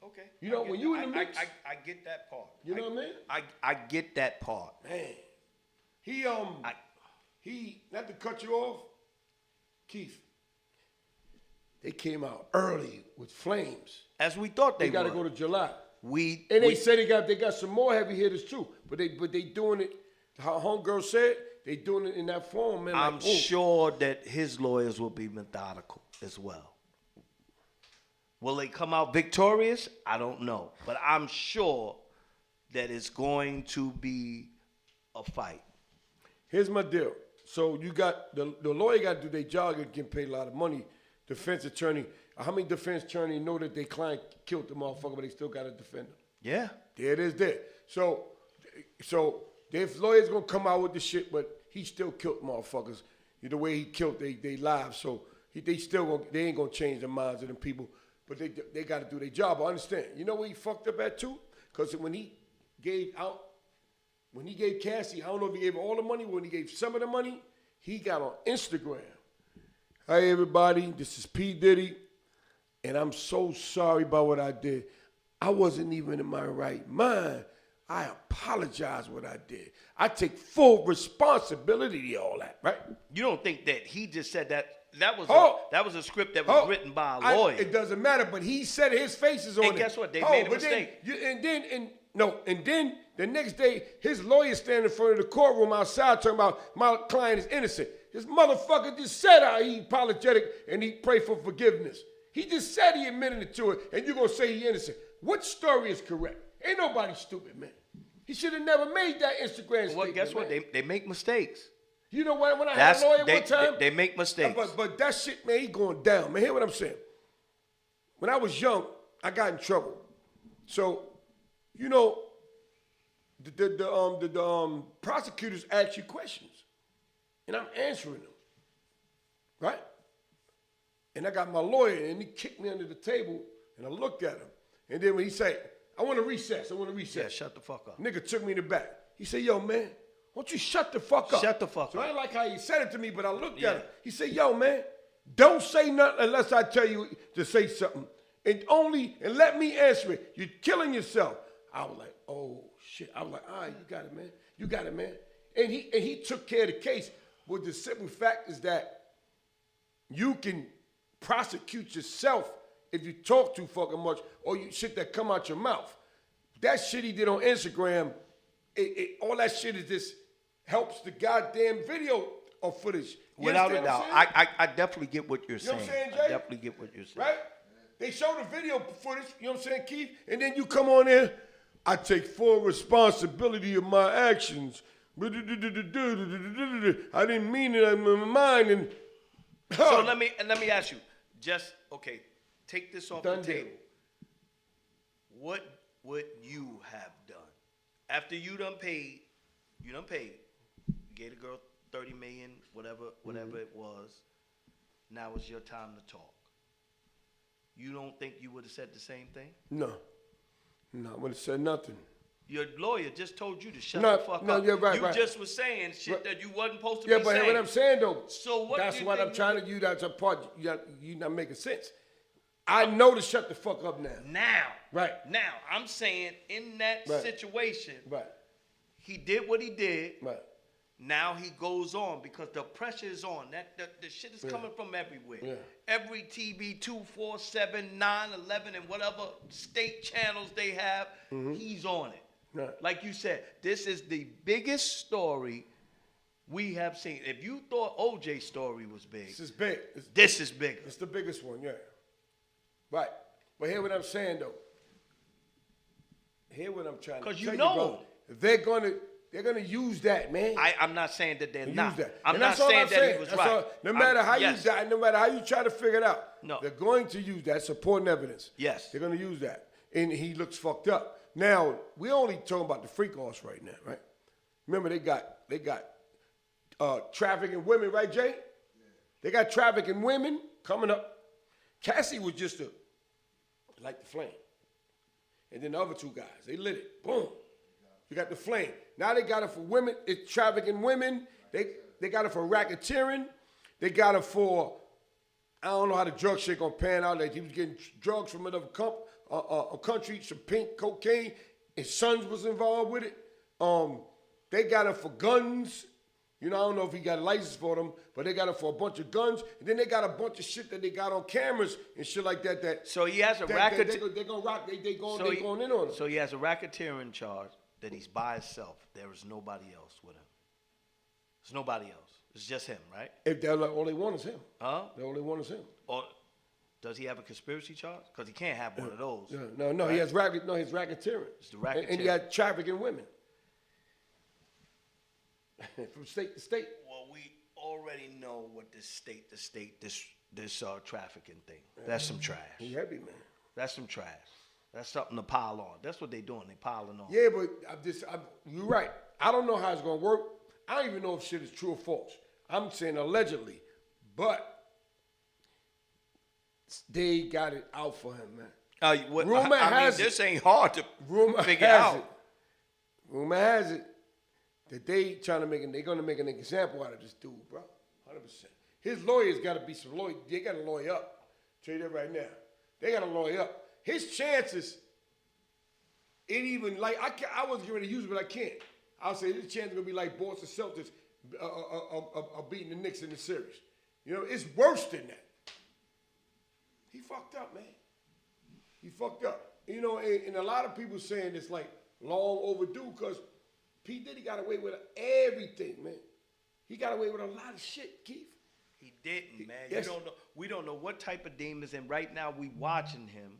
Okay. You know, when you in the mix. I get that part. You know what I mean? I get that part. Man. He, not to cut you off, Keith, they came out early with Flames. As we thought they got to would. go to July. We said they got some more heavy hitters too, but they doing it. How homegirl said they doing it in that form, man. I'm like, sure that his lawyers will be methodical as well. Will they come out victorious? I don't know, but I'm sure that it's going to be a fight. Here's my deal. So you got the lawyer got to do their job and get paid a lot of money. Defense attorney. How many defense attorneys know that their client killed the motherfucker, but they still got to defend him? Yeah. There it is there. So their lawyer's going to come out with the shit, but he still killed motherfuckers. The way he killed they lives. So they ain't going to change the minds of them people, but they got to do their job. I understand. You know where he fucked up at too? Because when he gave Cassie, I don't know if he gave all the money, when he gave some of the money, he got on Instagram. Hey everybody, this is P. Diddy. And I'm so sorry about what I did. I wasn't even in my right mind. I apologize what I did. I take full responsibility to all that, right? You don't think that he just said that? That was a script that was written by a lawyer. It doesn't matter, but he said his face is on it. And guess what? They made a mistake. And then the next day, his lawyer standing in front of the courtroom outside talking about my client is innocent. This motherfucker just said how he apologetic and he prayed for forgiveness. He just said he admitted it to it, and you're going to say he innocent. What story is correct? Ain't nobody stupid, man. He should have never made that Instagram statement. Well, guess what? Man. They make mistakes. You know what? When I had a lawyer one time. They make mistakes. But that shit, man, he going down. Man, hear what I'm saying. When I was young, I got in trouble. So, you know, the prosecutors ask you questions, and I'm answering them, right? And I got my lawyer, and he kicked me under the table, and I looked at him. And then when he said, I want to recess. Yeah, shut the fuck up. Nigga took me in the back. He said, yo, man, Why don't you shut the fuck up? Shut the fuck so up. I ain't like how he said it to me, but I looked at Yeah. him. He said, yo, man, don't say nothing unless I tell you to say something. And let me answer it. You're killing yourself. I was like, oh, shit. I was like, all right, you got it, man. You got it, man. And he took care of the case. But the simple fact is that you can prosecute yourself if you talk too fucking much or you shit that come out your mouth. That shit he did on Instagram, all that shit is just helps the goddamn video or footage. You Without a understand doubt. what I'm saying? I definitely get what you're You know saying. what I'm saying, I Jay? definitely get what you're saying. Right? They show the video footage, you know what I'm saying, Keith? And then you come on there, I take full responsibility of my actions. I didn't mean it in my mind. And So let me ask you, okay, take this off Done the deal. table. What would you have done? After you done paid, you gave the girl 30 million, whatever it was. Now it's your time to talk. You don't think you would have said the same thing? No, I would have said nothing. Your lawyer just told you to shut No, the fuck no, up. you're right, You right. just was saying shit Right. that you wasn't supposed to Yeah, be but saying. what I'm saying though, So what that's do you what think I'm you trying would- to do. That's a part you're not making sense. I know to shut the fuck up now. Now. Right. Now, I'm saying in that Right. situation, Right, he did what he did. right. Now he goes on because the pressure is on. The shit is coming from everywhere. Yeah. Every TV 247, 9/11, and whatever state channels they have, he's on it. Right. Like you said, this is the biggest story we have seen. If you thought OJ's story was big, This is big. this is bigger. It's the biggest one, yeah. Right. But hear what I'm saying though. Hear what I'm trying to 'Cause tell you know. brother. They're gonna use that, man. I'm not saying that they're Use not. that. I'm And not that's all saying I'm that saying. he was That's right. all. No matter how yes. you die, no matter how you try to figure it out, No. they're going to use that supporting evidence. Yes. They're gonna use that. And he looks fucked up. Now, we only talking about the freak offs right now, right? Remember they got trafficking women, right, Jay? They got trafficking women coming up. Cassie was just like the flame. And then the other two guys, they lit it. Boom. You got the flame. Now they got it for women. It's trafficking women. They got it for racketeering. They got it for, I don't know how the drug shit gonna pan out. Like he was getting drugs from another country, some pink cocaine. His sons was involved with it. They got it for guns. You know, I don't know if he got a license for them, but they got it for a bunch of guns. And then they got a bunch of shit that they got on cameras and shit like that. So he has a They're gonna rock. They going in on him. So he has a racketeering charge that he's by himself. There is nobody else with him. There's nobody else. It's just him, right? If they're like, all they want is him. Huh? The only one is him. Or does he have a conspiracy charge? Because he can't have one of those. Yeah, no, right? he has he's racketeering. It's the racketeering. And he got trafficking women. From state to state. Well, we already know what this trafficking thing. That's some trash. He heavy, man. That's some trash. That's something to pile on. That's what they doing. They piling on. Yeah, but you're right. I don't know how it's gonna work. I don't even know if shit is true or false. I'm saying allegedly, but they got it out for him, man. Rumor has it. This ain't hard to Rumor figure has out. it. Rumor has it that they're gonna make an example out of this dude, bro. 100%. His lawyers got to be some lawyer. They got to lawyer up. Tell you that right now. They got to lawyer up. His chances. It even like I wasn't getting ready to use it, but I can't. I'll say his chance is gonna be like Boston Celtics beating the Knicks in the series. You know, it's worse than that. He fucked up, man. He fucked up. You know, and a lot of people saying it's like long overdue because P. Diddy got away with everything, man. He got away with a lot of shit, Keith. He didn't, man. Yes. You don't know. We don't know what type of demons, and right now we watching him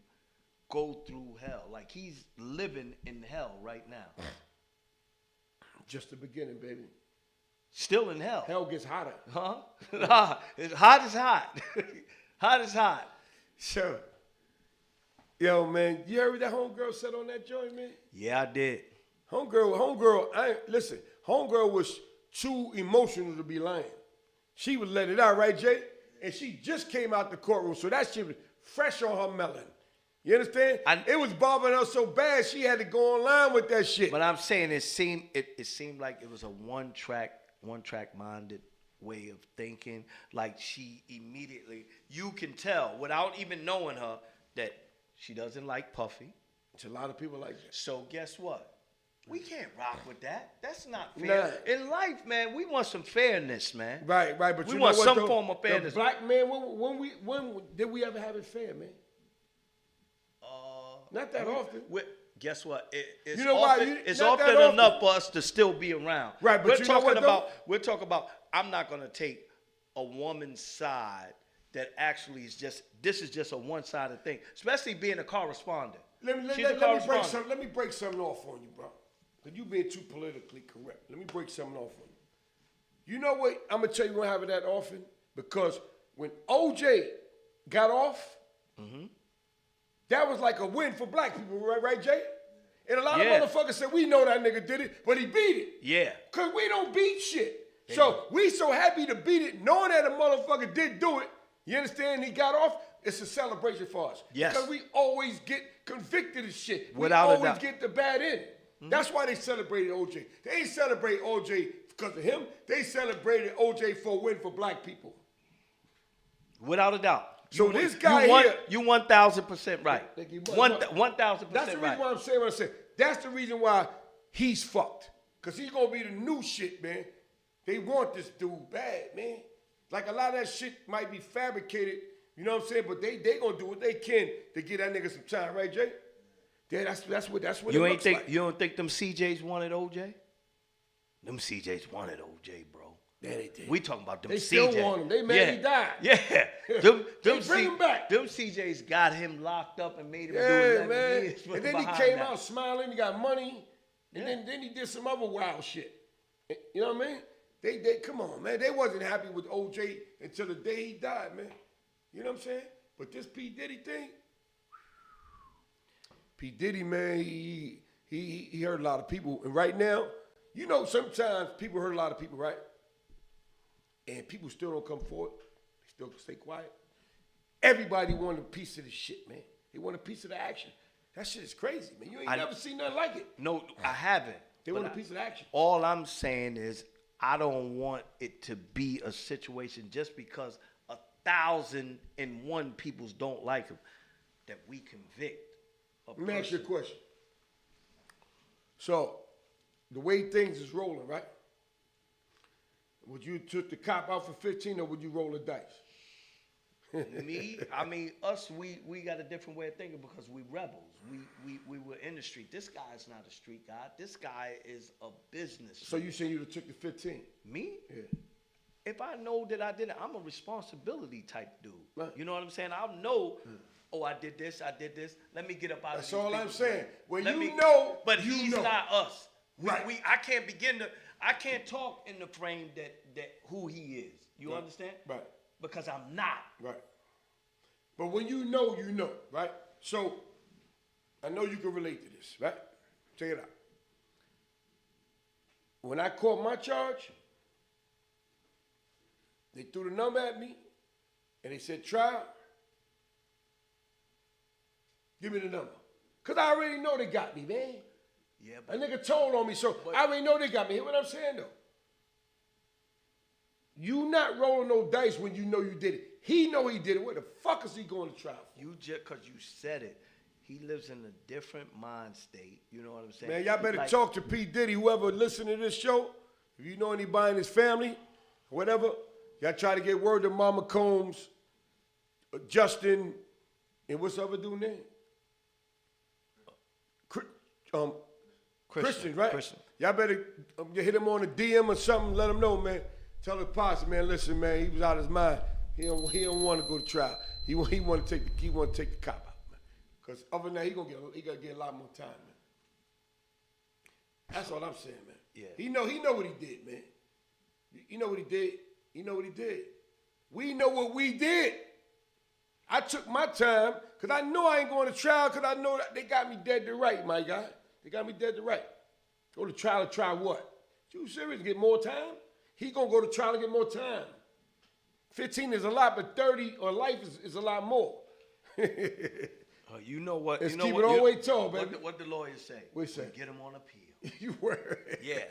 go through hell. Like he's living in hell right now. Just the beginning, baby. Still in hell. Hell gets hotter. Huh? It's hot as hot. Hot as hot. Sure. Yo, man, you heard what that homegirl said on that joint, man? Yeah, I did. Homegirl, listen, homegirl was too emotional to be lying. She would let it out, right, Jay? And she just came out the courtroom, so that shit was fresh on her melon. You understand? It was bothering her so bad she had to go online with that shit. But I'm saying it seemed like it was a one track minded way of thinking. Like she immediately, you can tell without even knowing her that she doesn't like Puffy. It's a lot of people like that. So guess what? We can't rock with that. That's not fair. Nah. In life, man, we want some fairness, man. Right. But we you want know what, some though? form of fairness. The black man, when did we ever have it fair, man? Not that often. Guess what? It's you know often, why? It's often enough for us to still be around. Right, but we're talking about. I'm not going to take a woman's side that actually is this is just a one-sided thing, especially being a correspondent. Let me break something off on you, bro. Because you being too politically correct. Let me break something off on you. You know what? I'm going to tell you we don't have it that often. Because when OJ got off, that was like a win for black people, right, Jay? And a lot of motherfuckers said, we know that nigga did it, but he beat it. Yeah. Because we don't beat shit. Yeah. So we so happy to beat it, knowing that a motherfucker did do it. You understand? He got off. It's a celebration for us. Yes. Because we always get convicted of shit. Without we a doubt. always get the bad end. That's why they celebrated OJ. They ain't celebrate OJ because of him. They celebrated OJ for a win for black people. Without a doubt. So this guy here, you 1,000% right. 1,000% right. That's the reason why I'm saying what I said. That's the reason why he's fucked. Because he's going to be the new shit, man. They want this dude bad, man. Like a lot of that shit might be fabricated, you know what I'm saying? But they going to do what they can to get that nigga some time, right, Jay? Yeah, that's what you it looks like. You don't think them CJs wanted OJ? Them CJs wanted OJ, bro. Yeah, they did. We talking about them they CJs. They still want him. They mad he died. Yeah. Bring him back. Them CJs got him locked up and made him do 11 man. years. And then he came out smiling. He got money. And then he did some other wild shit. You know what I mean? They come on, man. They wasn't happy with OJ until the day he died, man. You know what I'm saying? But this P. Diddy thing, P. Diddy, man, he hurt a lot of people. And right now, you know, sometimes people hurt a lot of people, right? And people still don't come forward. They still stay quiet. Everybody want a piece of the shit, man. They want a piece of the action. That shit is crazy, man. You ain't never seen nothing like it. No, I haven't. They want a piece of the action. All I'm saying is I don't want it to be a situation just because 1,001 people don't like him that we convict a person. Let me ask you a question. So, the way things is rolling, right? Would you took the cop out for 15 or would you roll the dice? Us, we got a different way of thinking because we rebels. We were in the street. This guy is not a street guy. This guy is a business. So you saying you'd have took the 15? Me? Yeah. If I know that I did it, I'm a responsibility type dude. Right. You know what I'm saying? I'll know, I did this. Let me get up out of this. That's all I'm saying. When But he's not us. Right. I can't talk in the frame that who he is. You understand? Right. Because I'm not. Right. But when you know, right? So, I know you can relate to this, right? Check it out. When I caught my charge, they threw the number at me, and they said, trial. Give me the number. Because I already know they got me, man. Yeah, a nigga told on me, so I already know they got me. Hear what I'm saying, though? You not rolling no dice when you know you did it. He know he did it. What the fuck is he going to trial for? You just, because you said it, he lives in a different mind state. You know what I'm saying? Man, y'all better talk to P. Diddy, whoever listening to this show. If you know anybody in his family, whatever, y'all try to get word to Mama Combs, Justin, and what's the other dude name? Christian, right? Christian. Y'all better hit him on a DM or something. Let him know, man. Tell the posse, man. Listen, man. He was out of his mind. He don't want to go to trial. He want to take the cop out, man. Because other than that, he gonna get a lot more time, man. That's all I'm saying, man. Yeah. He know what he did, man. You know what he did. You know what he did. We know what we did. I took my time because I know I ain't going to trial because I know that they got me dead to right, my guy. They got me dead to right. Go to trial to try what? You serious? Get more time? He gonna go to trial and get more time. 15 is a lot, but 30 or life is a lot more. You know what? Let's You know keep what, it all the you- way tall, baby. What the lawyers say? What he say? Get him on appeal. You were. Yeah.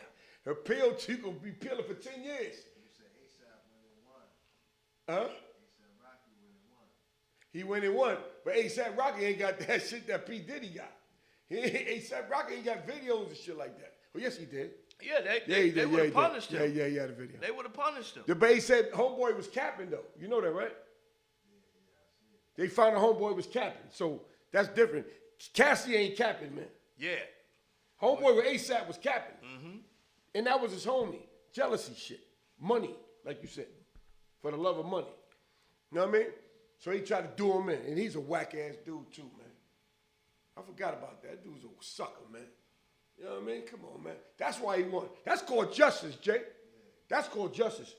Appeal to you gonna be peeling for 10 years. Huh? He went and won, but A$AP Rocky ain't got that shit that P. Diddy got. A$AP Rocky ain't got videos and shit like that. Oh, yes, he did. Yeah, he they did. would he have punished did. him. Yeah, he had a video. They would have punished him. The Bay said homeboy was capping, though. You know that, right? They found a homeboy was capping, so that's different. Cassie ain't capping, man. Yeah. Homeboy with A$AP was capping. And that was his homie. Jealousy shit. Money, like you said. For the love of money. You know what I mean? So he tried to do him in. And he's a whack-ass dude, too, man. I forgot about that. Dude's a sucker, man. You know what I mean? Come on, man. That's why he won. That's called justice, Jay. That's called justice.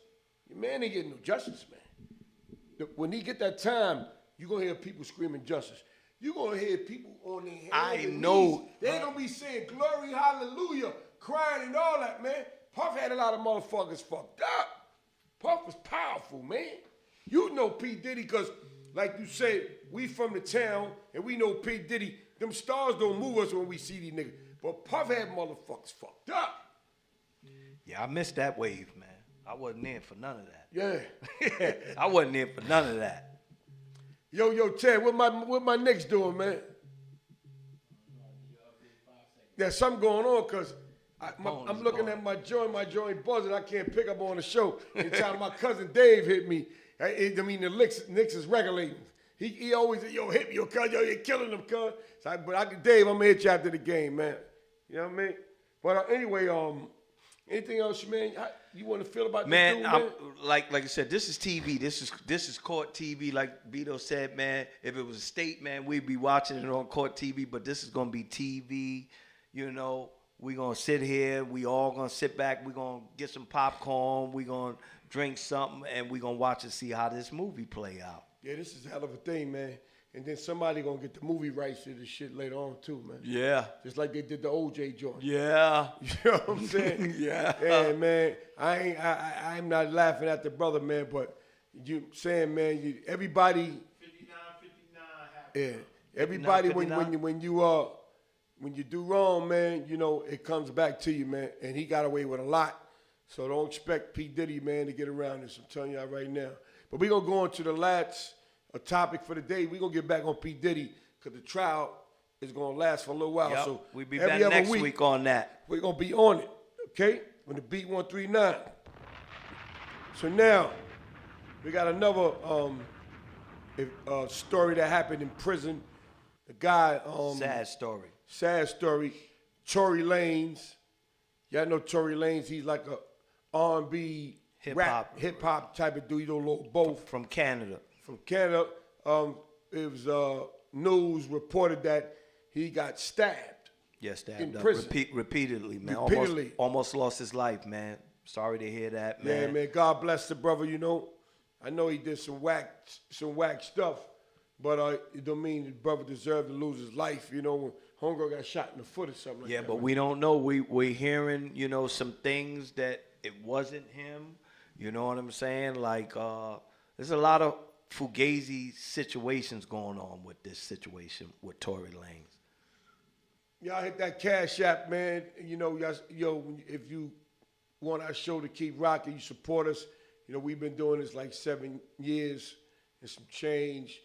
Your man ain't getting no justice, man. When he get that time, you're going to hear people screaming justice. You're going to hear people on their hands I and know. knees. They ain't going to be saying glory, hallelujah, crying and all that, man. Puff had a lot of motherfuckers fucked up. Puff was powerful, man. You know P. Diddy because, like you said, we from the town and we know P. Diddy. Them stars don't move us when we see these niggas. But Puff had motherfuckers fucked up. Yeah, I missed that wave, man. I wasn't in for none of that. Yeah. I wasn't in for none of that. Yo, Ted, what my Knicks doing, man? There's something going on because I'm looking at my joint buzzing. I can't pick up on the show. And time my cousin Dave hit me. I mean, the Knicks is regulating. He always, hit me, cuz, you're killing them, cuz. So Dave, I'm going to hit you after the game, man. You know what I mean? But anyway, anything else, man? You want to feel about this dude, man? Like I said, this is TV. This is court TV. Like Beto said, man. If it was a state, man, we'd be watching it on court TV. But this is gonna be TV. You know, we gonna sit here. We all gonna sit back. We gonna get some popcorn. We gonna drink something, and we gonna watch and see how this movie play out. Yeah, this is a hell of a thing, man. And then somebody gonna get the movie rights to this shit later on too, man. Yeah. Just like they did the OJ joint. Yeah. You know what I'm saying? Yeah. Yeah, man. I'm not laughing at the brother, man, but you saying, man, everybody. 59 happened. Yeah. Everybody 59. when you do wrong, man, you know, it comes back to you, man. And he got away with a lot. So don't expect P. Diddy, man, to get around this. I'm telling y'all right now. But we're gonna go on to the last topic for the day. We're going to get back on P. Diddy because the trial is going to last for a little while. Yep. So we'll be back next week on that. We're going to be on it, okay? On the Beat 139. So now, we got another story that happened in prison. The guy... Sad story. Tory Lanez. Y'all know Tory Lanez. He's like a R&B, hip-hop type of dude. He don't know both. From Canada. From Canada, it was news reported that he got stabbed. Yeah, stabbed in up prison. Repeatedly, man. Repeatedly. Almost lost his life, man. Sorry to hear that, man. Yeah, man. God bless the brother. You know, I know he did some whack stuff, but it don't mean the brother deserved to lose his life. You know, when homegirl got shot in the foot or something like that. Yeah, but we don't know. We're hearing, you know, some things that it wasn't him. You know what I'm saying? Like, there's a lot of fugazi situations going on with this situation with Tory Lanez. Y'all hit that Cash App, man. You know, if you want our show to keep rocking, you support us. You know, we've been doing this like 7 years and some change,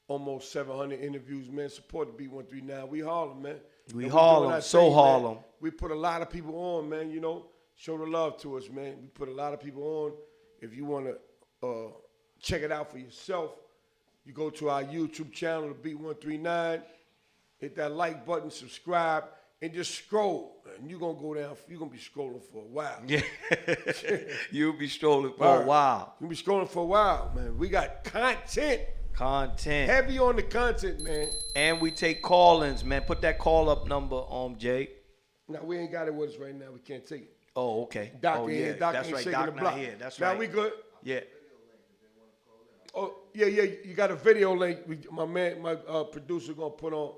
almost 700 interviews, man. Support the B139. We Harlem, man. We Harlem, so Harlem. Man. We put a lot of people on, man, you know. Show the love to us, man. We put a lot of people on. If you want to check it out for yourself, you go to our YouTube channel, the B139, hit that like button, subscribe, and just scroll. And you're going to go down, you're going to be scrolling for a while. Yeah. You'll be strolling for a while. You'll be scrolling for a while, man. We got content. Heavy on the content, man. And we take call-ins, man. Put that call-up number on, Jay. Now, we ain't got it with us right now. We can't take it. Oh, okay. Doc ain't here. Doc That's ain't right. shaking Doc the block. not here. That's now right. Now we good? Yeah. Oh, yeah. You got a video link. My producer gonna put on.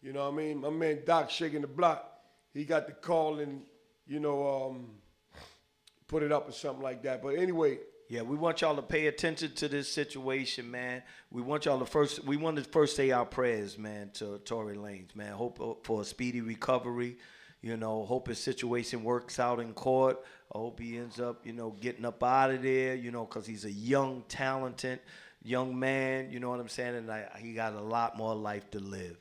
You know what I mean? My man Doc shaking the block. He got the call and, you know, put it up or something like that. But anyway. Yeah, we want y'all to pay attention to this situation, man. We want y'all to first say our prayers, man, to Tory Lanez, man. Hope for a speedy recovery. You know, hope his situation works out in court. I hope he ends up, you know, getting up out of there, you know, because he's a young, talented young man, you know what I'm saying? And he got a lot more life to live.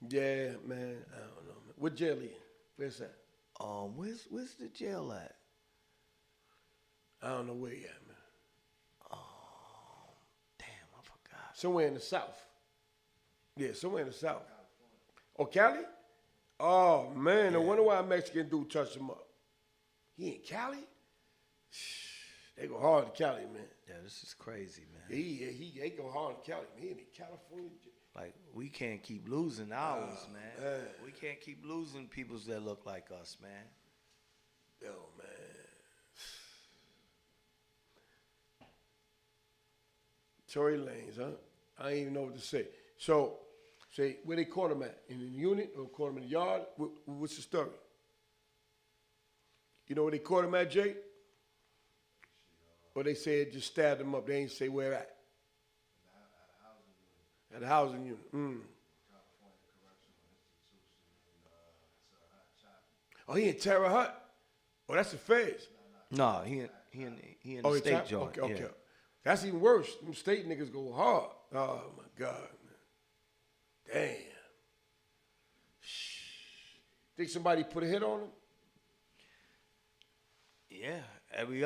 Yeah, man. I don't know, man. What jail he in? Where's that? Where's the jail at? I don't know where he at, man. Damn, I forgot. Somewhere in the South. Yeah, somewhere in the South. Oh, Cali? Oh, man. No wonder why a Mexican dude touched him up. He in Cali? They go hard to Cali, man. Yeah, this is crazy, man. They go hard to Cali, man. He in California. Like, we can't keep losing ours, man. We can't keep losing peoples that look like us, man. Yo, man. Tory Lanez, huh? I ain't even know what to say. So, say, where they caught him at? In the unit or caught him in the yard? What's the story? You know where they caught him at, Jay? Or they said just stabbed him up. They ain't say where at. At the housing unit. Oh, he in Terre Haute? Oh, that's the feds. No, he in the state joint. Okay. Yeah. That's even worse. Them state niggas go hard. Oh, my God, man. Damn. Think somebody put a hit on him? Yeah. Every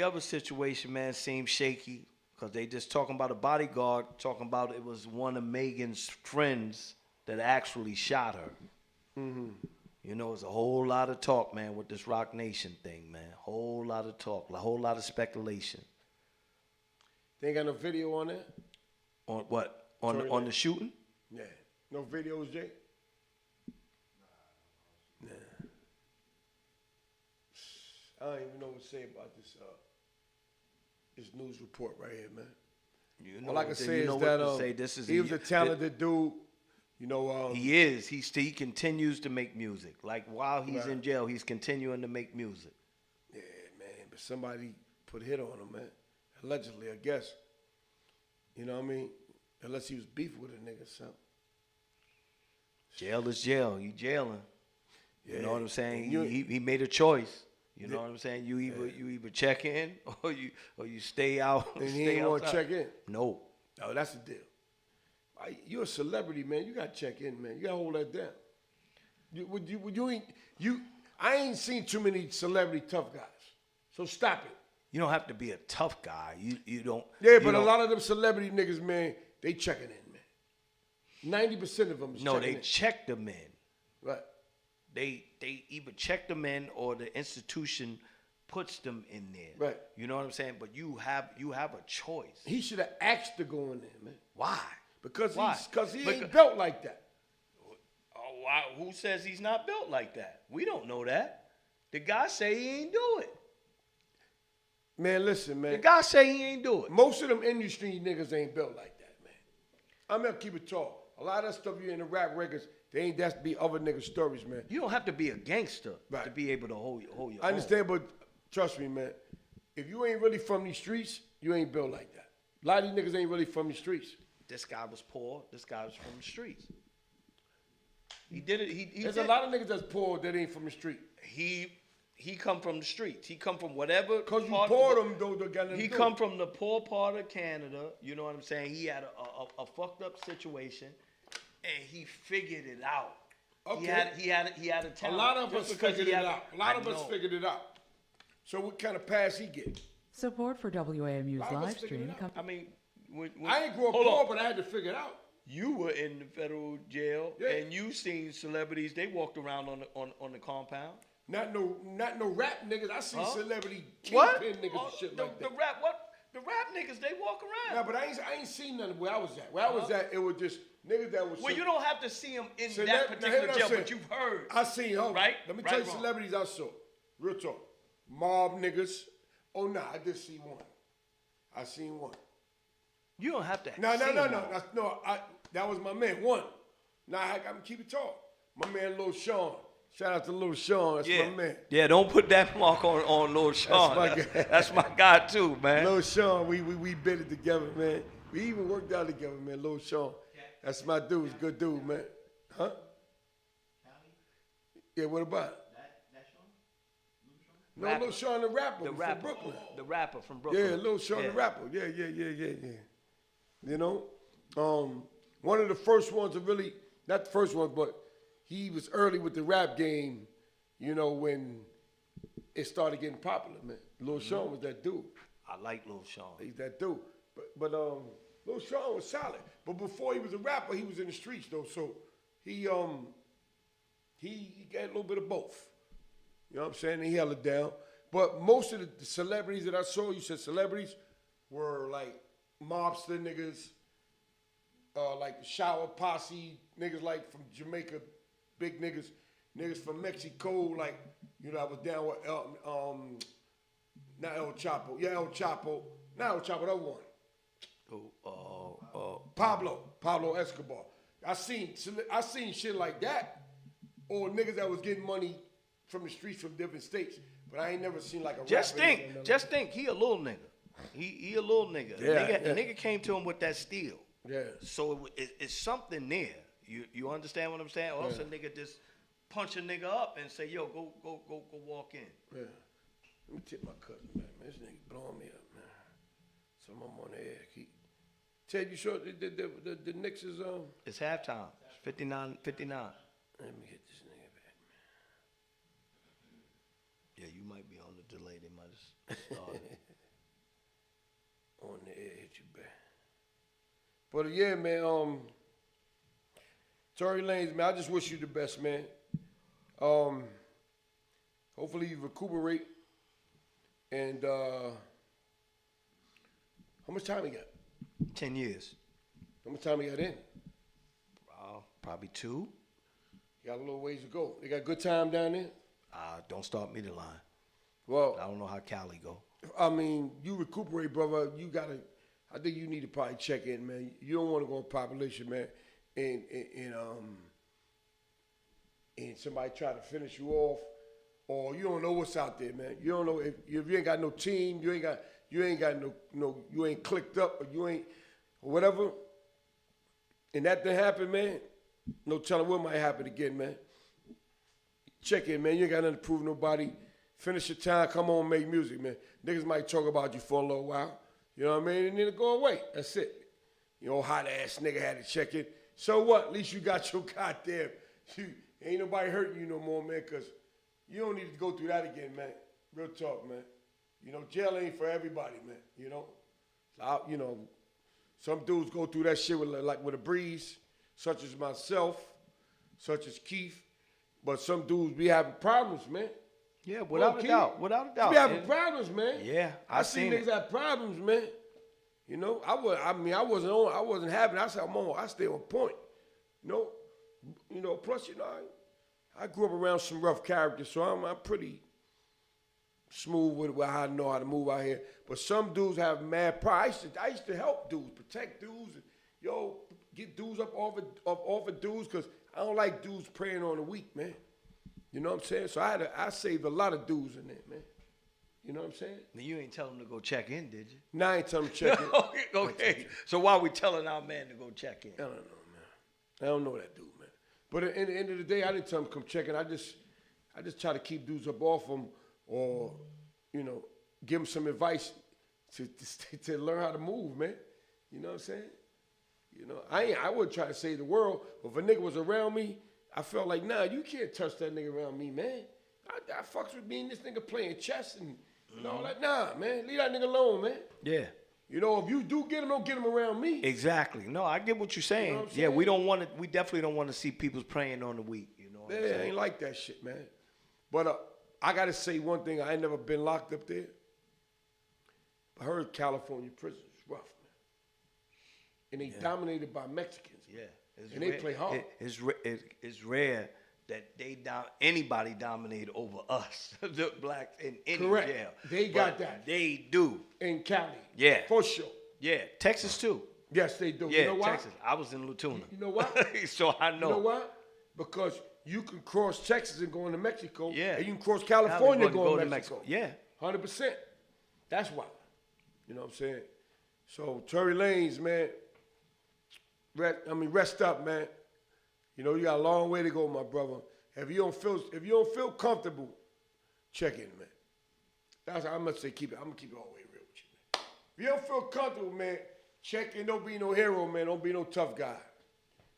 other situation, man, seems shaky because they just talking about a bodyguard, talking about it was one of Megan's friends that actually shot her. Mm-hmm. You know, it's a whole lot of talk, man, with this Rock Nation thing, man. Whole lot of talk, a whole lot of speculation. They ain't got no video on that? On what? On the shooting? Yeah. No videos, Jay? Nah. I don't even know what to say about this news report right here, man. You know, all I can say is that he was a talented dude. You know, he is. He continues to make music. Like while he's in jail, he's continuing to make music. Yeah, man. But somebody put a hit on him, man. Allegedly, I guess. You know what I mean? Unless he was beef with a nigga or something. Jail is jail. You jailing. Yeah. You know what I'm saying? He made a choice. You know what I'm saying? You either check in or you stay out. And he ain't want to check in. No. Oh, that's the deal. You're a celebrity, man. You got to check in, man. You got to hold that down. I ain't seen too many celebrity tough guys. So stop it. You don't have to be a tough guy. You don't. Yeah, but a lot of them celebrity niggas, man, they checking in, man. 90% of them is checking in. No, they check them in. Right. They either check them in or the institution puts them in there. Right. You know what I'm saying? But you have a choice. He should have asked to go in there, man. Why? Because he ain't built like that. Oh, wow. Who says he's not built like that? We don't know that. The guy say he ain't do it. Man, listen, man. The guy say he ain't do it. Most of them industry niggas ain't built like that, man. I'm gonna keep it tall. A lot of that stuff you in the rap records, they ain't that's be other niggas' stories, man. You don't have to be a gangster to be able to hold your I understand, but trust me, man. If you ain't really from these streets, you ain't built like that. A lot of these niggas ain't really from the streets. This guy was poor. This guy was from the streets. He did it. There's a lot of niggas that's poor that ain't from the street. He come from the streets. He come from whatever. Because you poured him, though. He come from the poor part of Canada. You know what I'm saying? He had a fucked up situation, and he figured it out. Okay. He had a talent. A lot of us figured it out. A lot of us figured it out. So what kind of pass he get? Support for WAMU's live stream. I mean, I ain't grew up poor, but I had to figure it out. You were in the federal jail, and you seen celebrities. They walked around on the compound. Not no rap niggas. I see celebrity kingpin niggas and shit like that. The rap niggas, they walk around. Yeah, but I ain't seen nothing where I was at. Where I was at, it was just niggas that was. Well, you don't have to see them in that particular jail, but you've heard. I seen, right? Let me tell you celebrities I saw. Real talk. Mob niggas. Oh, nah, I just seen one. I seen one. You don't have to No. That was my man. One. Nah, I'm keep it tall. My man Lil Sean. Shout out to Lil Sean. That's my man. Yeah, don't put that mark on Lil Sean. That's my guy. That's my guy too, man. Lil Sean, we bit it together, man. We even worked out together, man. Lil Sean. That's my dude. He's a good dude, man. Huh? Yeah, what about? No, Lil Sean the rapper from Brooklyn. The rapper from Brooklyn. Yeah, Lil Sean the rapper. Yeah. You know, one of the first ones to really, not the first one, but he was early with the rap game, you know, when it started getting popular, man. Lil Sean was that dude. I like Lil Sean. He's that dude. But Lil Sean was solid. But before he was a rapper, he was in the streets though. So he got a little bit of both. You know what I'm saying? He held it down. But most of the celebrities that I saw, you said celebrities, were like mobster niggas, like the Shower Posse, niggas like from Jamaica, big niggas from Mexico, like, you know, I was down with not El Chapo. Yeah, El Chapo. Not El Chapo, that one. Pablo Escobar. I seen shit like that, or niggas that was getting money from the streets from different states, but I ain't never seen like a Just think, he a little nigga. He a little nigga. Yeah, The nigga came to him with that steel. Yeah. So it's something there. You understand what I'm saying? Or else a nigga just punch a nigga up and say, yo, go walk in. Yeah. Let me tip my cousin, man. This nigga blowing me up, man. So I'm on the air. Ted, you sure the KNICKS is It's halftime. It's 59. Let me get this nigga back, man. Yeah, you might be on the delay. They might have started. On the air, hit you back. But yeah, man, Tory Lanez, man, I just wish you the best, man. Hopefully you recuperate. And how much time you got? 10 years. How much time you got in? Probably 2. You got a little ways to go. They got good time down there? Don't start me the line. Well, I don't know how Cali go. I mean, you recuperate, brother. I think you need to probably check in, man. You don't want to go on population, man, and somebody try to finish you off, or you don't know what's out there, man. You don't know if you ain't got no team, you ain't got no, you ain't clicked up, or you ain't, or whatever. And that didn't happen, man. No telling what might happen again, man. Check in, man. You ain't got nothing to prove nobody. Finish your time, come on, make music, man. Niggas might talk about you for a little while. You know what I mean? And then it go away. That's it. You know, hot ass nigga had to check in. So what? At least you got your goddamn. Ain't nobody hurting you no more, man, because you don't need to go through that again, man. Real talk, man. You know, jail ain't for everybody, man. You know? You know, some dudes go through that shit with a breeze, such as myself, such as Keith. But some dudes be having problems, man. Yeah, without a doubt. Without a doubt. We having problems, man. Yeah, I seen niggas have problems, man. You know, I wasn't having. I said, I stay on point. You know. Plus, you know, I grew up around some rough characters, so I'm pretty smooth with how I know how to move out here. But some dudes have mad pride. I used to help dudes, protect dudes, and get dudes up off of dudes, because I don't like dudes preying on the weak, man. You know what I'm saying? So I saved a lot of dudes in there, man. You know what I'm saying? Now, you ain't tell them to go check in, did you? Nah, I ain't tell them to check in. Okay. So why we telling our man to go check in? I don't know, man. I don't know that dude, man. But at the end of the day, I didn't tell him to come check in. I just try to keep dudes up off them, or, you know, give them some advice to learn how to move, man. You know what I'm saying? You know, I wouldn't try to save the world, but if a nigga was around me, I felt like, nah, you can't touch that nigga around me, man. I fucks with me and this nigga playing chess and all that. Nah, man, leave that nigga alone, man. Yeah. You know, if you do get him, don't get him around me. Exactly. No, I get what you're saying. You know what I'm saying? saying? We definitely don't want to see people preying on the weak. You know what I'm Yeah, saying? I ain't like that shit, man. But I got to say one thing. I ain't never been locked up there. I heard California prisons is rough, man. And they dominated by Mexicans. Yeah. And they play hard. It's rare that anybody dominate over us, the blacks, in any Correct. jail. They got that. They do. In Cali. Yeah. For sure. Yeah. Texas too. Yes, they do. Yeah, you know why? Texas. I was in Latuna. You know why? So I know. You know why? Because you can cross Texas and go into Mexico. Yeah. And you can cross California and go to to Mexico. Yeah. 100%. That's why. You know what I'm saying? So Tory Lanez, man, rest up, man. You know, you got a long way to go, my brother. If you don't feel comfortable, check in, man. That's how I'm gonna say I'm gonna keep it all the way real with you, man. If you don't feel comfortable, man, check in. Don't be no hero, man. Don't be no tough guy.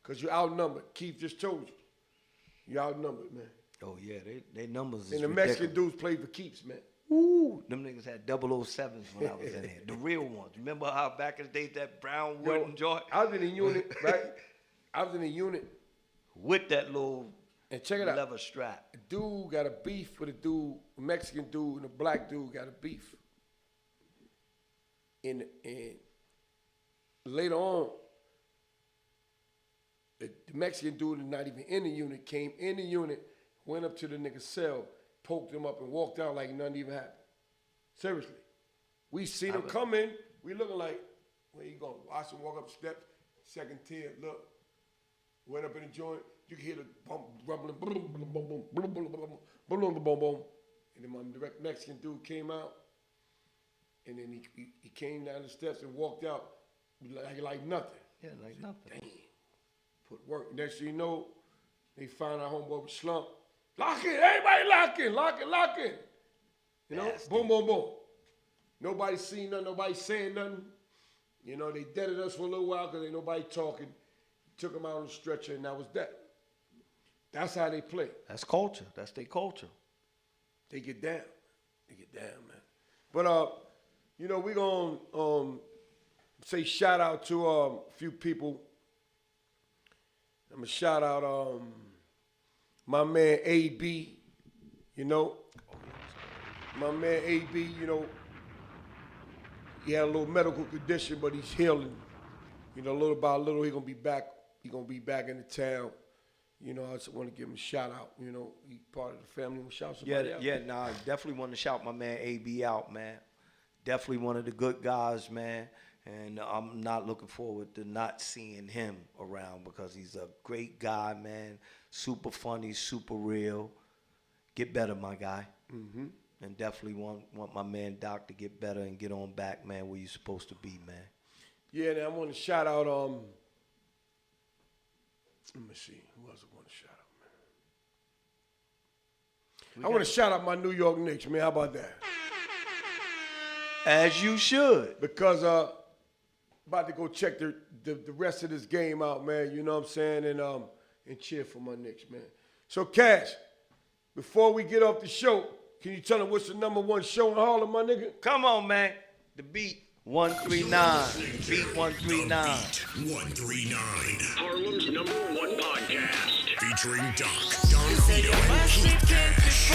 Cause you're outnumbered. Keith just told you. You're outnumbered, man. Oh yeah, they numbers is and the ridiculous. Mexican dudes play for keeps, man. Ooh, them niggas had 007s when I was in here. The real ones. Remember how back in the day that brown wooden joint? I was in a unit, right? I was in a unit. With that little and check it out. leather strap. A dude got a beef with a Mexican dude, and a black dude got a beef. And later on, the Mexican dude is not even in the unit, came in the unit, went up to the nigga's cell, poked him up, and walked out like nothing even happened. Seriously. We seen him come in, we looking like, where you going? Watch him walk up the steps, second tier, look. Went up in the joint, you can hear the bump, rumbling, boom, boom, boom, boom, boom, boom, boom, boom, boom, boom, boom. And then my Mexican dude came out, and then he came down the steps and walked out like nothing. Yeah, like nothing. Damn. Put work. Next thing you know, they found our homeboy was slumped. Lock in, everybody lock in. You know, boom, boom, boom. Nobody seen nothing, nobody saying nothing. You know, they deaded us for a little while because ain't nobody talking. Took him out on the stretcher, and that was that. That's how they play. That's culture. That's their culture. They get down. Man. But, you know, we're going to say shout out to a few people. I'm going to shout out my man AB, you know. My man AB, you know, he had a little medical condition, but he's healing. You know, little by little, he's going to be back. He's going to be back in the town. You know, I just want to give him a shout out. You know, he's part of the family. We'll shout somebody out. Yeah, nah, definitely want to shout my man AB out, man. Definitely one of the good guys, man. And I'm not looking forward to not seeing him around because he's a great guy, man. Super funny, super real. Get better, my guy. Mm-hmm. And definitely want my man Doc to get better and get on back, man, where you're supposed to be, man. Yeah, and I want to shout out, let me see, who else I want to shout out, man? I want to shout out my New York Knicks, man. How about that? As you should. Because about to go check the rest of this game out, man. You know what I'm saying? And cheer for my Knicks, man. So, Cash, before we get off the show, can you tell them what's the #1 show in Harlem, my nigga? Come on, man. The Beat 139. Beat 139. 139. Harlem's #1 podcast. Featuring Doc, Don Vito, and Keith Cash.